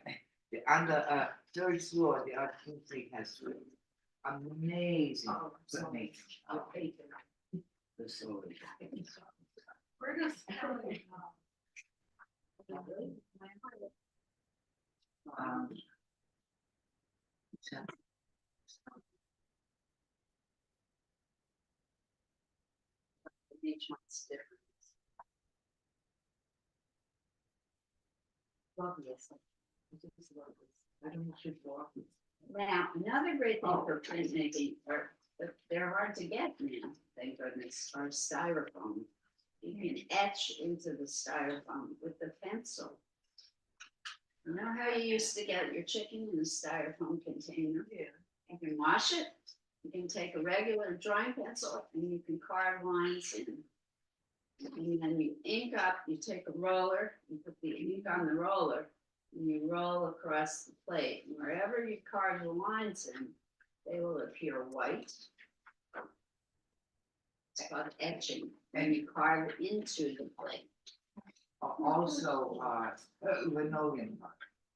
on the third floor, the art league has amazing printmaking facility. Where does Kelly, Um, Each one's different. I don't know if you'd walk. Now, another great thing for printmaking, but they're hard to get now, thank goodness, are styrofoam. You can etch into the styrofoam with the pencil. You know how you used to get your chicken in a styrofoam container? Yeah. You can wash it, you can take a regular drawing pencil and you can carve lines in. And then you ink up, you take a roller, you put the ink on the roller, and you roll across the plate. And wherever you carve the lines in, they will appear white. It's called etching, and you carve into the plate. Also, linoleum.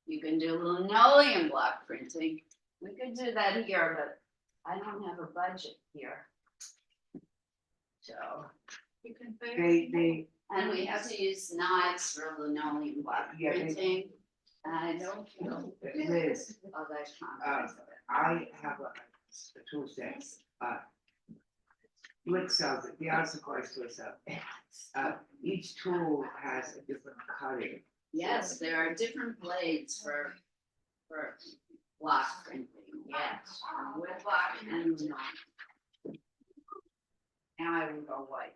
You can do linoleum block printing. We could do that here, but I don't have a budget here. So, you can They, and we have to use knives for linoleum block Yeah, they- printing. And I don't feel, Liz, oh, that's complicated. I have a tool set, Blick sells it, the art supply store sells it. Each tool has a different cutting. Yes, there are different blades for block printing, yes, wood block and linoleum. Now I will go white,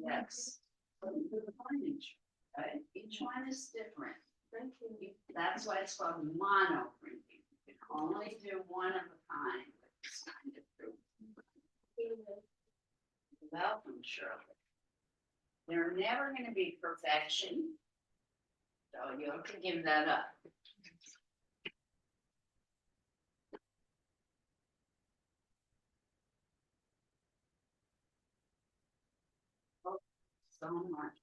yes. Right, each one is different. That's why it's called mono printing. You can only do one of a kind with this kind of proof. Welcome, Shirley. They're never gonna be perfection. So you have to give that up. Oh, so much.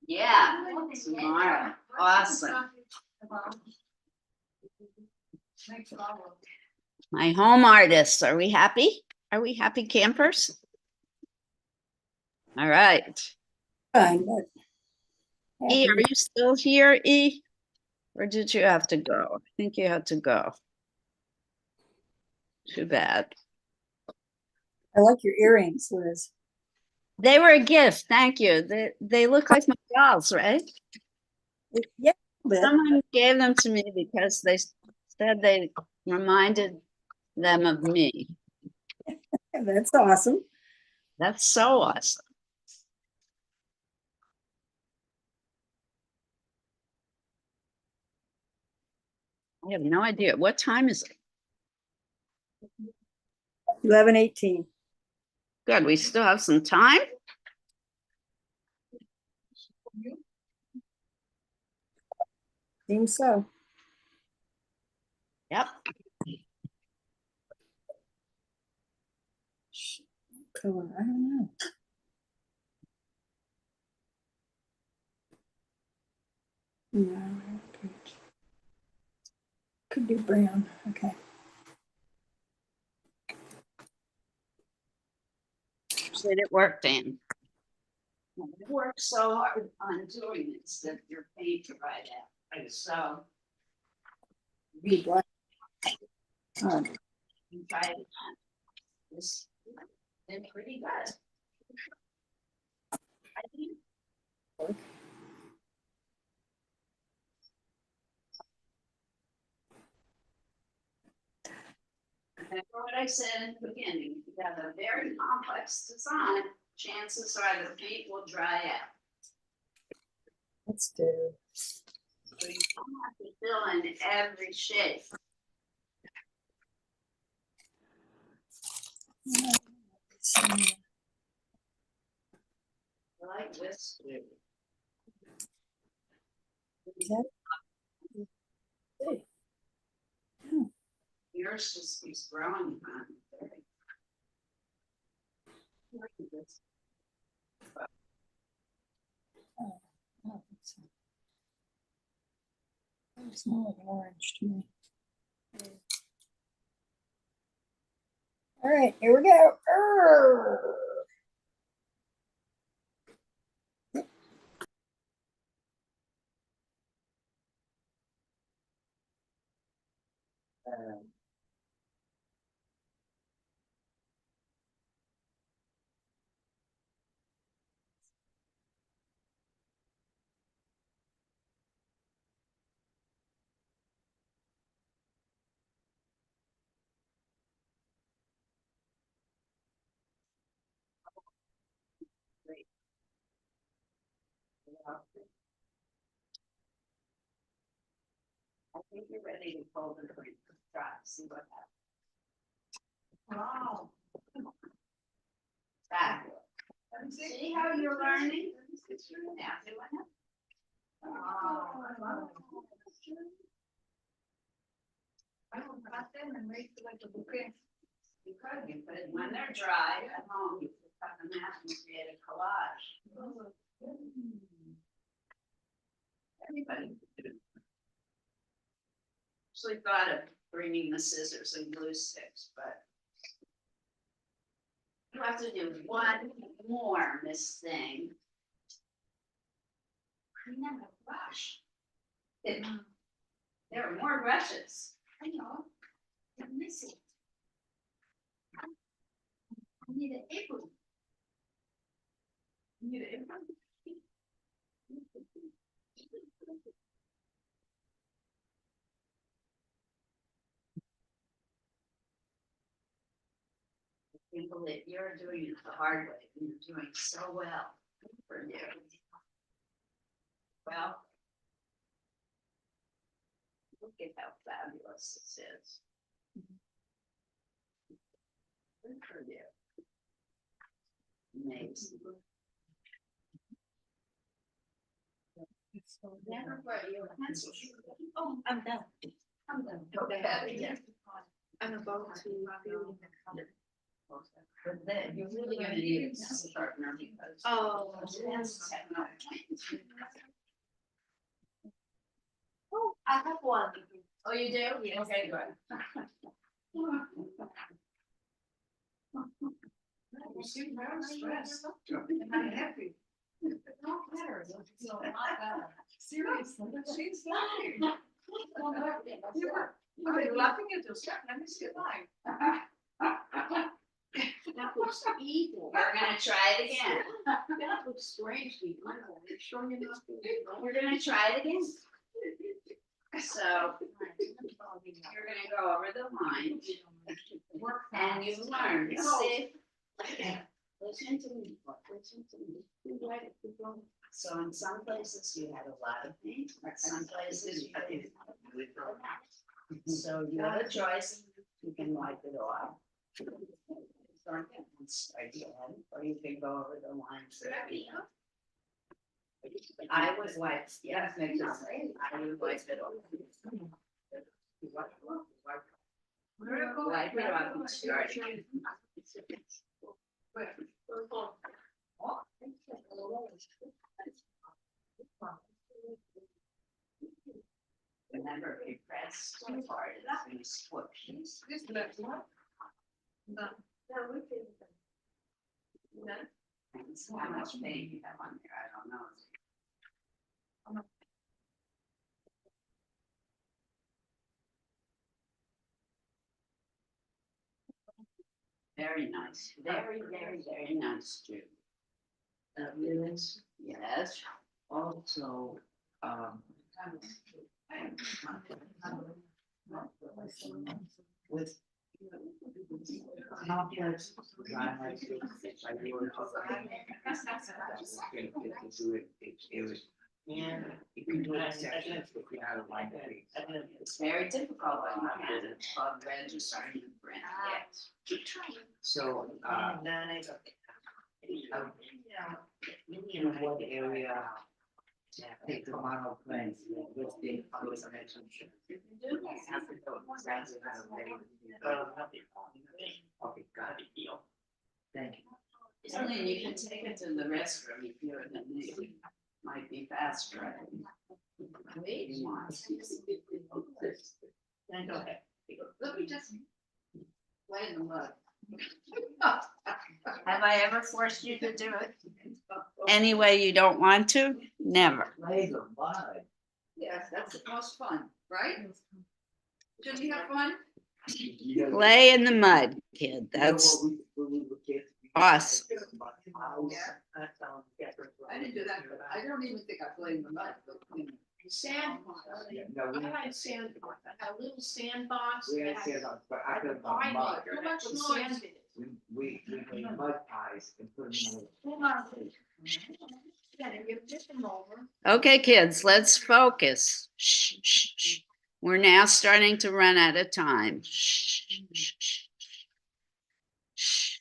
Yeah, tomorrow, awesome. My home artists, are we happy? Are we happy campers? All right. Fine, but. E, happy. are you still here, E? Or did you have to go? I think you had to go. Too bad. I like your earrings, Liz. They were a gift, thank you. They look like my dolls, right? Yeah, a bit. Someone gave them to me because they said they reminded them of me. That's awesome. That's so awesome. I have no idea. What time is it? 11:18. Good, we still have some time? Seems so. Yep. Color, I don't know. No, could do brown, okay. Did it work, Dan? I worked so hard on doing this that your paint dried out. So Be black. you try it. This did pretty good. I think. Remember what I said in the beginning, if you have a very complex design, chances are the paint will dry out. Let's do. So you don't have to fill in every shape. I like this. Yours just keeps growing on. It's more like an orange to me. All right, here we go. Arr! I think you're ready to fold the print. Try, see what happens. Wow. Back. See how you're learning? Now, do I have? I don't cut them and make like a bouquet. You could, when they're dry at home, you could cut them out and create a collage. Everybody. Actually thought of bringing the scissors and glue sticks, but you have to do one more, Miss Thing. I never brush. There are more brushes. I know. They're missing. I need an apron. You need an apron? I can't believe you're doing it the hard way and you're doing so well. Good for you. Well, look at how fabulous this is. Good for you. Amazing. Never brought you a pencil. Oh, I'm done. I'm done. Okay. Yeah. I'm about to. But then you're really gonna need a pencil sharpener because. Oh. Oh, I have one. Oh, you do? Yeah. Okay, good. You seem very stressed. I'm happy. It don't matter. It's a lot better. Seriously, she's laughing. You're laughing at yourself. Let me see mine. That looks evil. We're gonna try it again. That looks strangely evil. You're sure you're not doing it? We're gonna try it again. So you're gonna go over the line and you learn. See? Listen to me. Listen to me. So in some places you had a lot of paint, some places you didn't. So you have a choice. You can wipe it off. Start again, or you can go over the lines. I would wipe, yes, I would wipe it off. Wipe it off and start again. How much paint you have on there, I don't know. Very nice, very nice, Jude. Yes, Also, with complex drama, like you were talking, it was, and you can do it in sections if you have a line of things. it's very difficult when you can, it's called registering the brand, yes. So, in what area, take the model plans, with the close relationship. Okay, got it, deal. Thank you. Something you can take it to the restroom if you're in the need, might be faster. Wait, you want. And okay, let me just play in the mud. Have I ever forced you to do it? Any way you don't want to? Never. Play the mud. Yes, that's the most fun, right? Did you have fun? Play in the mud, kid, that's us. I didn't do that, but I don't even think I played in the mud, but. Sand. I had sand, I had a little sandbox. We that had had sand on, but I couldn't a pine mud. maker, that's what sand is. We made mud pies and put them in. Hold on. Yeah, and you tip them over. Okay, kids, let's focus. Shh, shh, shh. We're now starting to run out of time. Shh, shh, shh, shh.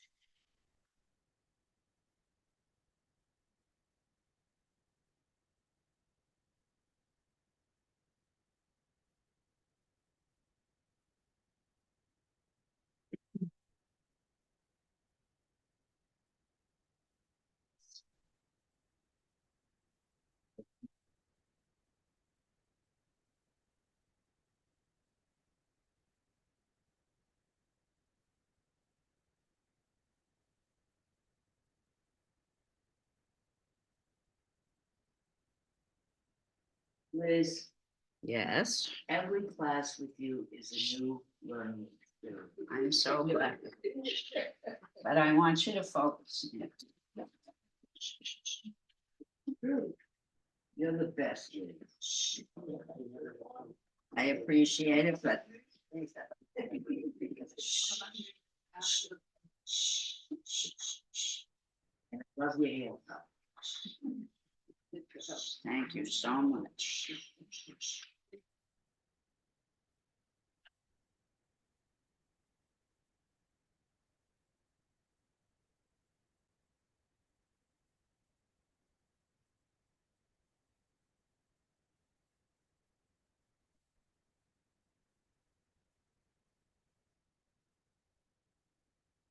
Liz, Yes, every class with you is a new learning experience. I'm so glad. But I want you to focus. You're the best, Liz. I appreciate it, but And I love your hair. thank you so much.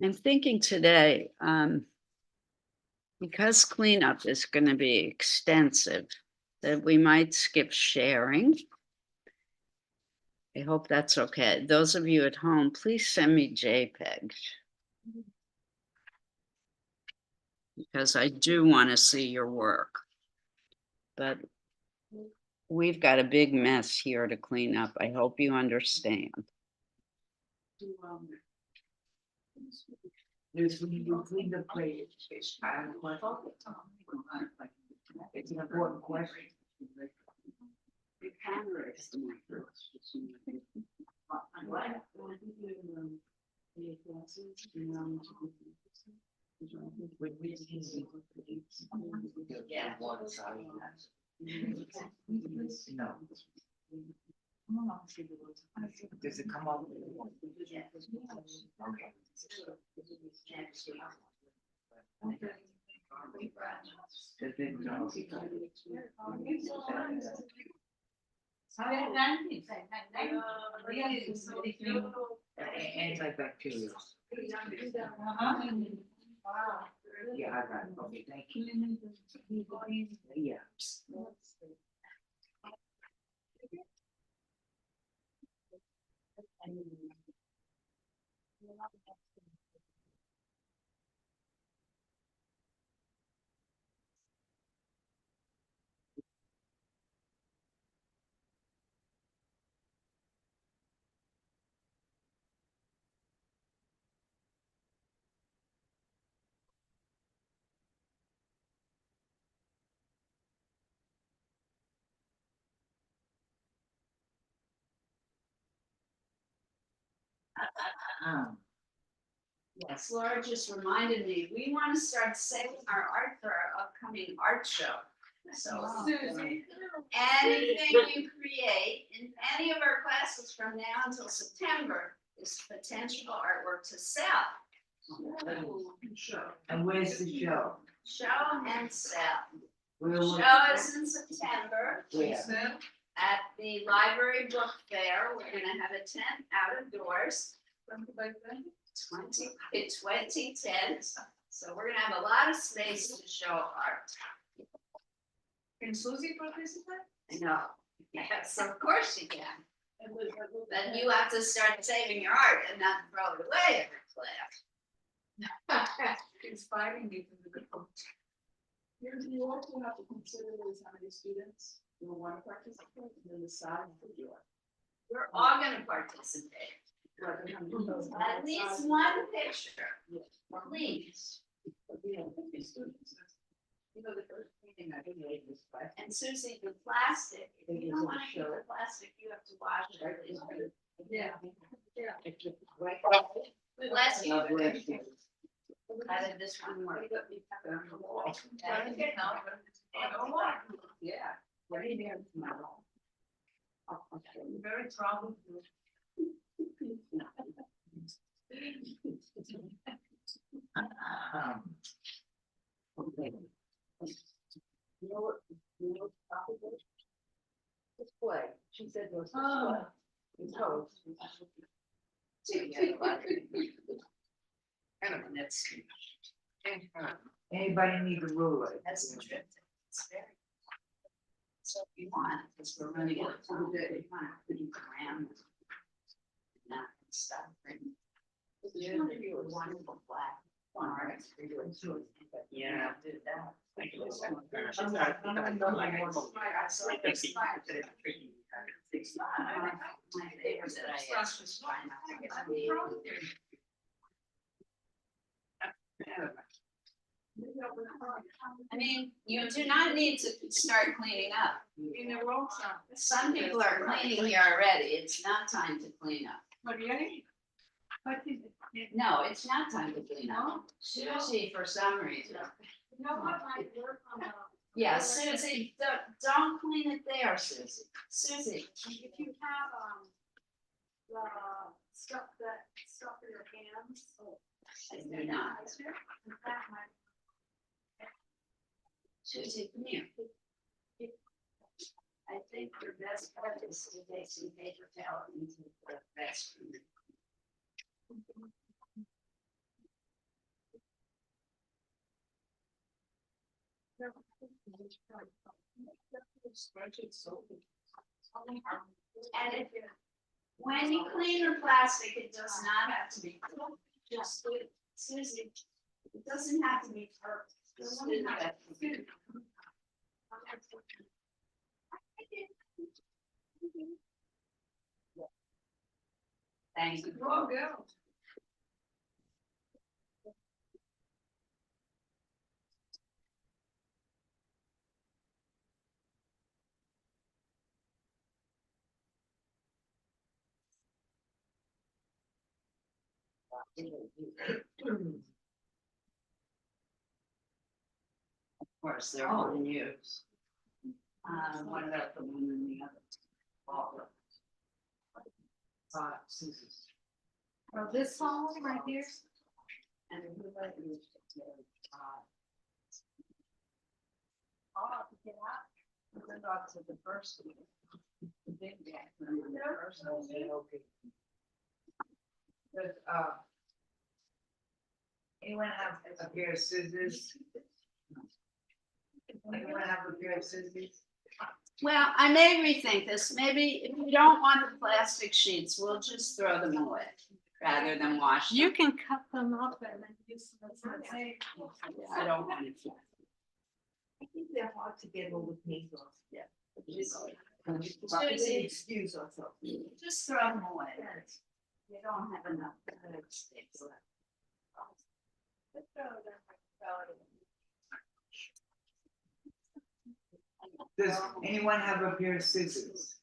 I'm thinking today, because cleanup is going to be extensive, that we might skip sharing. I hope that's okay. Those of you at home, please send me JPEGs. Because I do want to see your work. But we've got a big mess here to clean up. I hope you understand. Liz, when you clean the plate, I have a question. It's an important question. When we see yeah, one side. No. Does it come up? Okay. Does it know? Antibacterial. Yeah, I got it. Okay, thank you. Yeah. Yes, Laura just reminded me, we want to start saving our art for our upcoming art show. So Susie, anything you create in any of our classes from now until September is potential artwork to sell. And where's the show? Show and sell. We'll look- Show is in September. Where? At the library book fair. We're gonna have a tent out of doors. 2010. So we're gonna have a lot of space to show art. Can Susie participate? No, yes, of course you can. Then you have to start saving your art and not throw it away every class. Inspiring me to do the book. You also have to consider there's how many students will want to participate and then decide to do it. We're all gonna participate. At least one picture, please. You know, the first thing I did was like. And Susie, the plastic, if you don't wanna keep the plastic, you have to wash it. Yeah. Bless you. Bless you. How did this one work? Yeah. Very troubled. Okay. You know what topic was? Display. She said it was display. Oh. It's host. Anybody need a ruler? That's the trip. It's very. So if you want, because we're running out of time, we want to do gram. And stuff. You want to do a wonderful black. Art. Yeah. Do that. My favorite that I asked was fine. I mean, you do not need to start cleaning up. In the wrong side. Some people are cleaning here already. It's not time to clean up. But really? But is it? No, it's not time to clean up. Susie, for some reason. You know what might work on the. Yeah, Susie, don't clean it there, Susie. Susie, If you have, the stuff for your hands. I do not. That might. Susie, come here. I think your best bet is to take some paper towel into the restroom. And if you, when you clean the plastic, it does not have to be just good. Susie, it doesn't have to be perfect. It doesn't have to be. Thank you. Oh, go. Of course, they're all in use. What about the one in the other? Susie's. Oh, this one right here? And who let you? Oh, get out. The dogs are the first one. The big guy. The first one. Does, anyone have a pair of scissors? Anyone have a pair of scissors? Well, I may rethink this. Maybe if you don't want the plastic sheets, we'll just throw them away. rather than wash. You can cut them up and then use them as a I don't want it. I think they're hard to get all the paint off. Yeah. They excuse ourselves. Just throw them away. You don't have enough space left. Does anyone have a pair of scissors?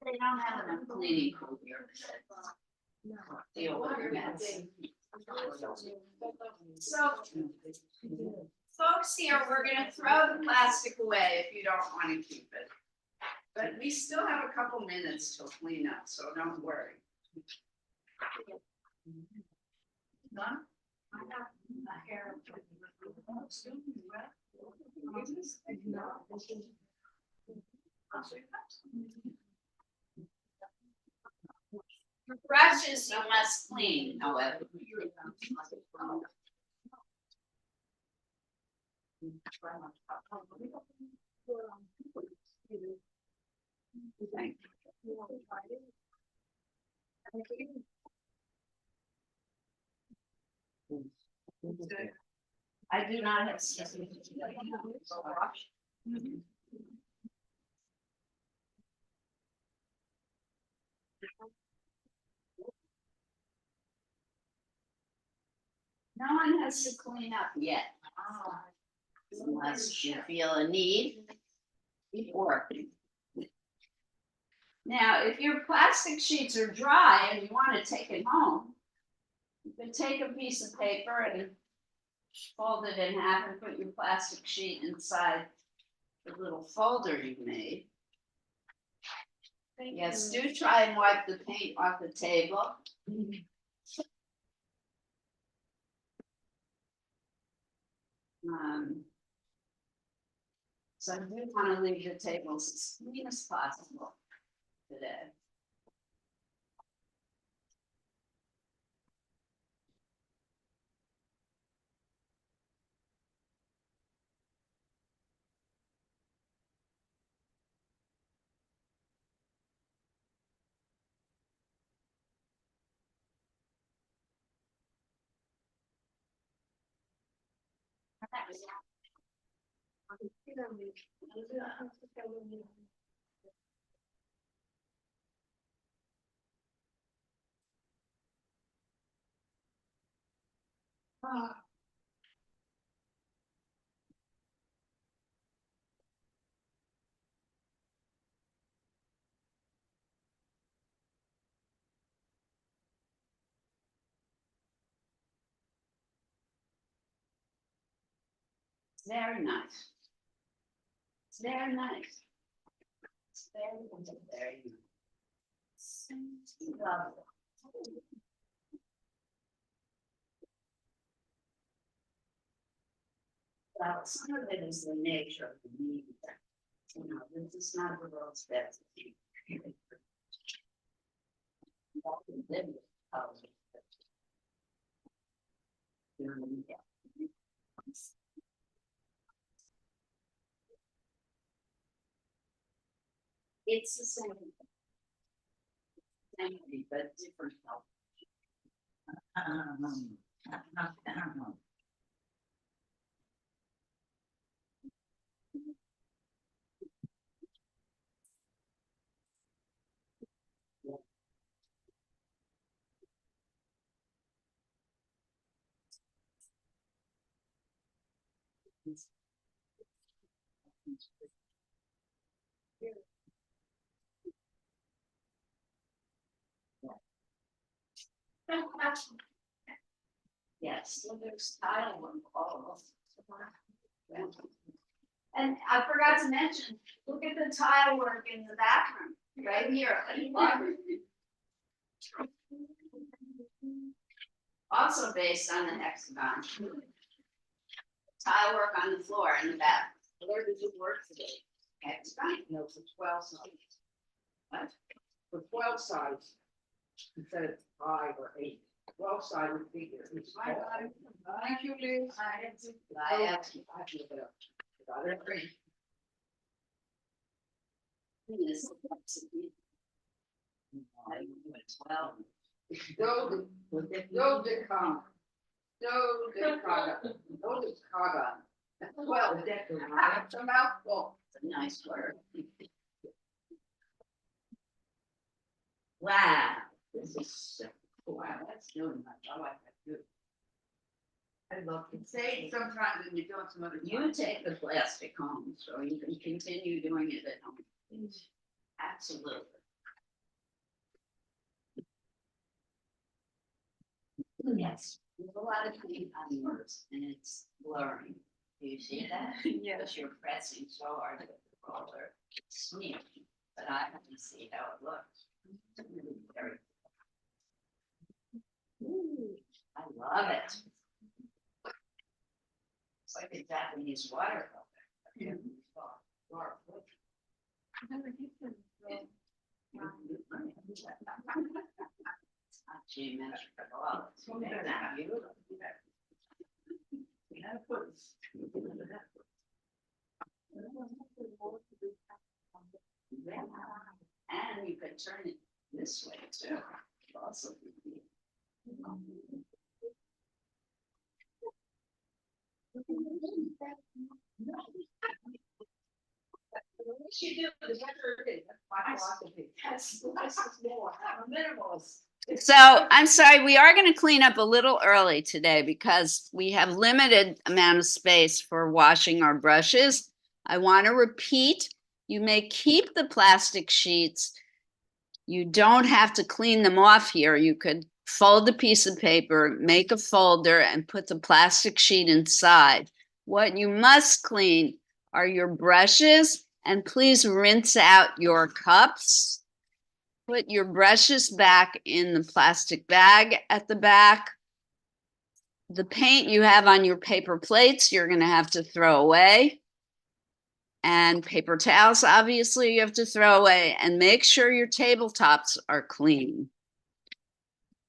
They don't have enough cleaning crew here. Deal with your mess. So, folks here, we're gonna throw the plastic away if you don't wanna keep it. But we still have a couple minutes to clean up, so don't worry. Huh? I have a hair. Brushes you must clean, however. Thank you. I do not have scissors. No one has to clean up yet. Unless you feel a need before. Now, if your plastic sheets are dry and you want to take it home, you can take a piece of paper and fold it in half and put your plastic sheet inside the little folder you made. Yes, do try and wipe the paint off the table. So I do want to leave the tables as clean as possible today. It's very nice. It's very nice. It's very, very nice. Lovely. Well, some of it is the nature of the meeting. You know, this is not the world's best. It's the same. Same thing, but different help. Yes, so there's tile work all over. And I forgot to mention, look at the tile work in the bathroom, right here. Also based on the hexagon. Tile work on the floor in the bathroom. Where did you work today? Hexagon. No, for 12 sides. What? For 12 sides. Instead of 5 or 8. 12 sided figure. It's Thank you, Liz. I have I have to look it up. Well, that's a mouthful. It's a nice word. Wow, this is so cool. Wow, that's doing much. I like that too. I love it. Say sometimes when you're doing some other. You take the plastic home, so you can continue doing it at home. Absolutely. Yes, there's a lot of things on words and it's blurring. Do you see that? Yes. You're pressing so hard with the roller, sneaking, but I have to see how it looks. Very- I love it. It's like a Japanese watercolor. It's not geometric at all. It's beautiful. Yeah. And you could turn it this way too. Also. So I'm sorry, we are going to clean up a little early today because we have limited amount of space for washing our brushes. I want to repeat, you may keep the plastic sheets. You don't have to clean them off here. You could fold a piece of paper, make a folder, and put the plastic sheet inside. What you must clean are your brushes, and please rinse out your cups. Put your brushes back in the plastic bag at the back. The paint you have on your paper plates, you're going to have to throw away. And paper towels, obviously, you have to throw away, and make sure your tabletops are clean.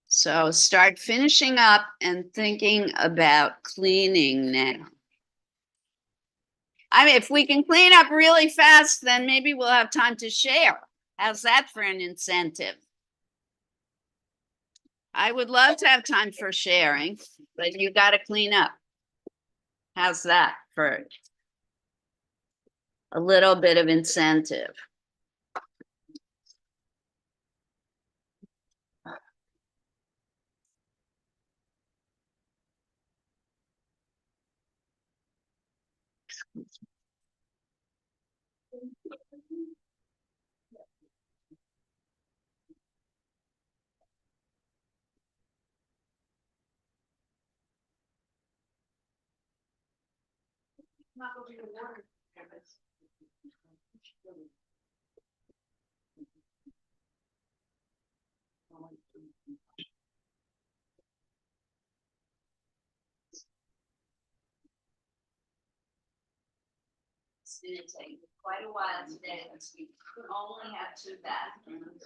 So start finishing up and thinking about cleaning now. I mean, if we can clean up really fast, then maybe we'll have time to share. How's that for an incentive? I would love to have time for sharing, but you got to clean up. How's that for a little bit of incentive? It's going to take quite a while today because we could only have 2 bathrooms.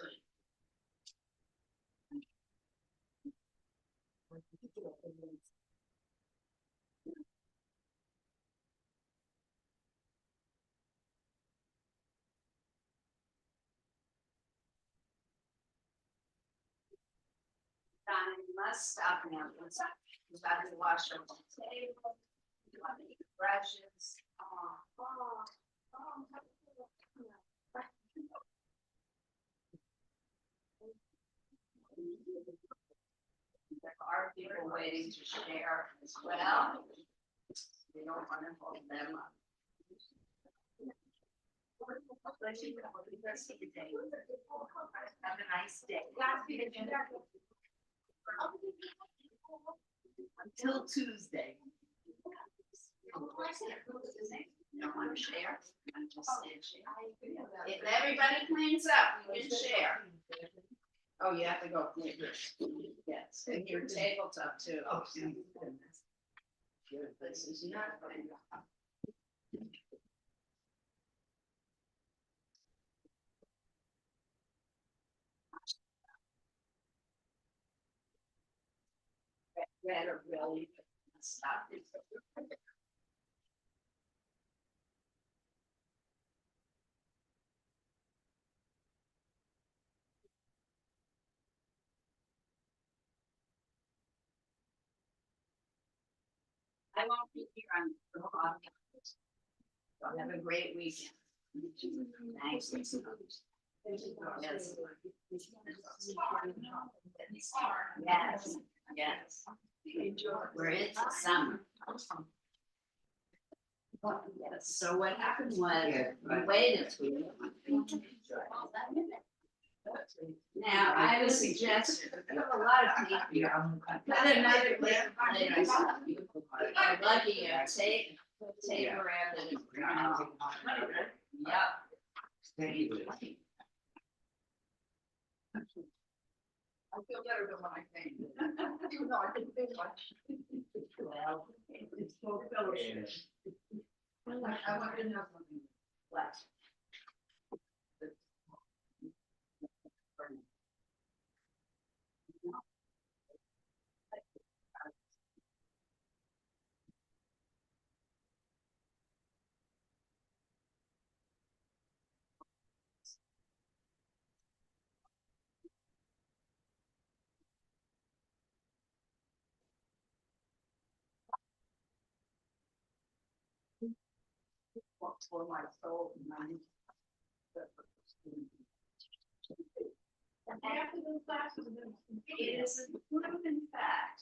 You must stop now. You got to wash your table. You want to eat brushes. There are people waiting to share as well. We don't want to hold them up. Have a nice day. Until Tuesday. You don't want to share? I'm just saying share. If everybody cleans up, we can share. Oh, you have to go clean this. Yes, and your tabletop too. Oh, goodness. This is not going to. Better really stop it. I won't be here on the podcast. So have a great weekend. Thanks. Yes. Yes, yes. We're into summer. Yes, so what happened was, we waited too long. Now, I have a suggestion, you have a lot of people. Got another list. I'm lucky you take her out of the ground. Yep. I feel better than when I came. No, I didn't think much. Well, it's so fellowship. I want to know something less. For my soul and my. And after those classes, it is a proven fact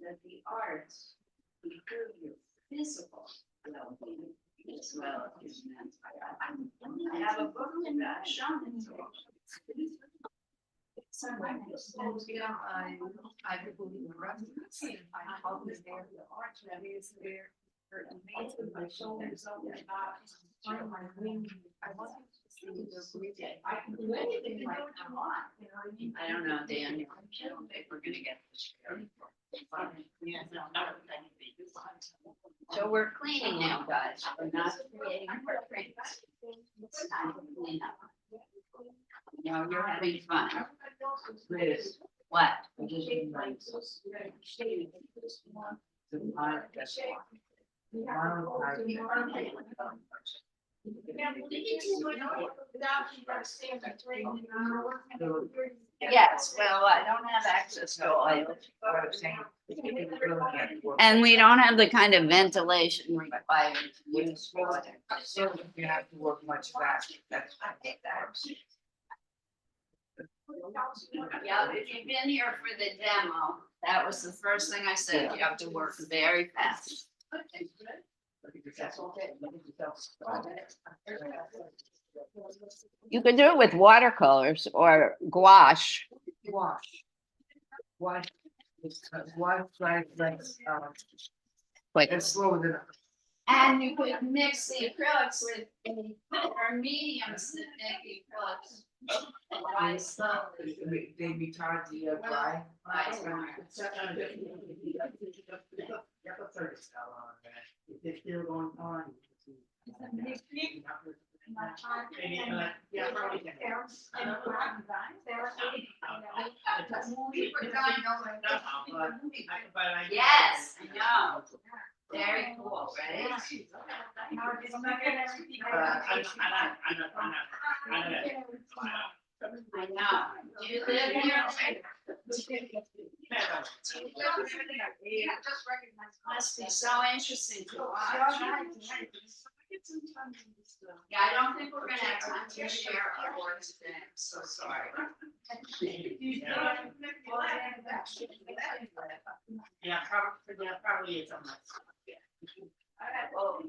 that the arts improve your physical well-being as well as your mental. I have a book about shaman. I believe the residency and I always there, the arch that is there. Amazing, my shoulders up and back, my wing. I want to see the breathing. I can do anything like I want, you know what I mean? I don't know, Dan, I don't think we're gonna get this. So we're cleaning now, guys. We're not creating footprints. It's time to clean up. Now you're having fun. Liz, What? I just need my- the line, that's why. Yes, well, I don't have access to oil. What I'm saying, if you can really get work- And we don't have the kind of ventilation required. With the sport, still you have to work much faster, that's. Yeah, if you've been here for the demo, that was the first thing I said, you have to work very fast. That's okay. You could do it with watercolors or gouache. Wash. Wash. Wash like, Like, it's slower than. and you could mix the acrylics with the, or mediums that make the acrylics dry slowly. They retard the dry. It's still going on. Yes, I know. Very cool, right? I know. Do you live here? Must be so interesting to watch. Yeah, I don't think we're gonna have time to share our work today. I'm so sorry. Yeah, probably it's on my. Well,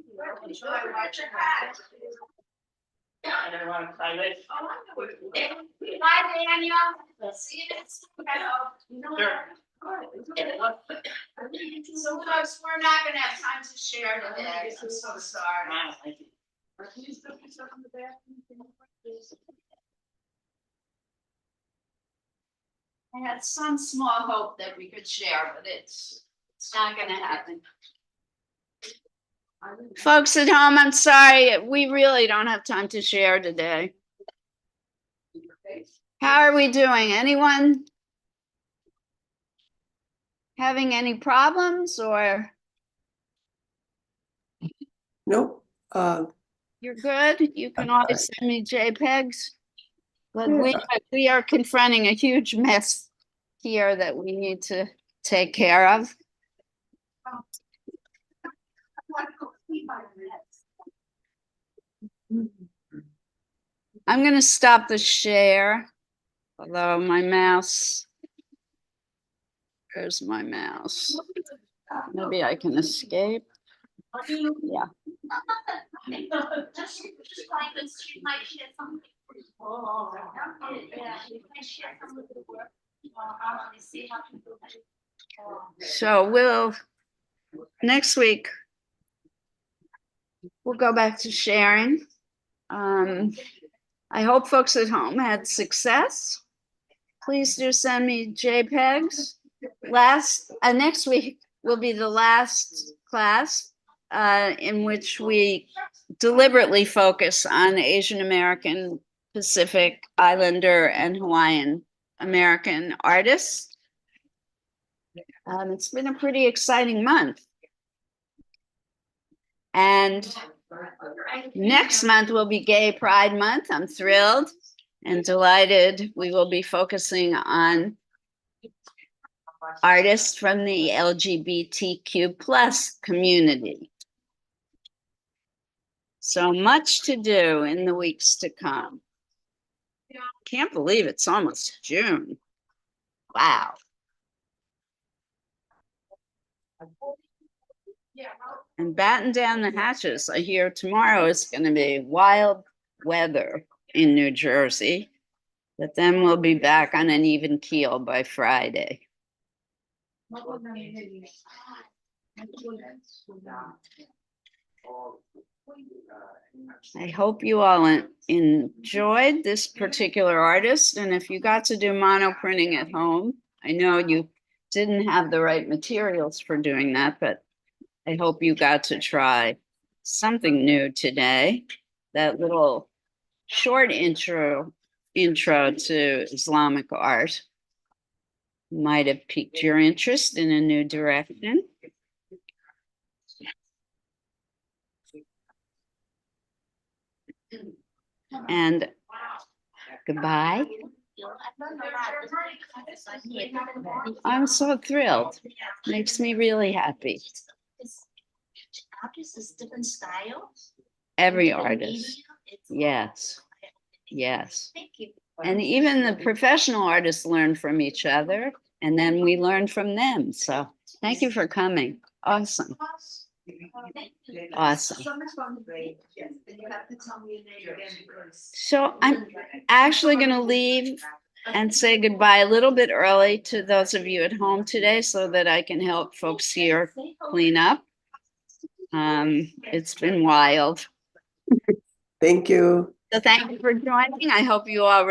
enjoy watching. I don't want to play this. Bye, Daniel. See you next week. So folks, we're not gonna have time to share today. I'm so sorry. I had some small hope that we could share, but it's not gonna happen. Folks at home, I'm sorry, we really don't have time to share today. How are we doing? Anyone having any problems or Nope. you're good? You can always send me JPEGs. But Yeah. we are confronting a huge mess here that we need to take care of. I'm going to stop the share. Although my mouse, where's my mouse? Maybe I can escape. Yeah. So next week, we'll go back to sharing. I hope folks at home had success. Please do send me JPEGs. Next week will be the last class in which we deliberately focus on Asian American, Pacific Islander, and Hawaiian American artists. It's been a pretty exciting month. And next month will be Gay Pride Month. I'm thrilled and delighted. We will be focusing on artists from the LGBTQ plus community. So much to do in the weeks to come. Can't believe it's almost June. Wow. And batten down the hatches. I hear tomorrow is going to be wild weather in New Jersey, but then we'll be back on an even keel by Friday. I hope you all enjoyed this particular artist. And if you got to do mono printing at home, I know you didn't have the right materials for doing that, but I hope you got to try something new today. That little short intro to Islamic art might have piqued your interest in a new direction. And goodbye. I'm so thrilled. Makes me really happy. Different styles. Every artist. Yes. Yes. Thank you. And even the professional artists learn from each other, and then we learn from them. So thank you for coming. Awesome. Awesome. So I'm actually going to leave and say goodbye a little bit early to those of you at home today so that I can help folks here clean up. It's been wild. Thank you. So thank you for joining. I hope you all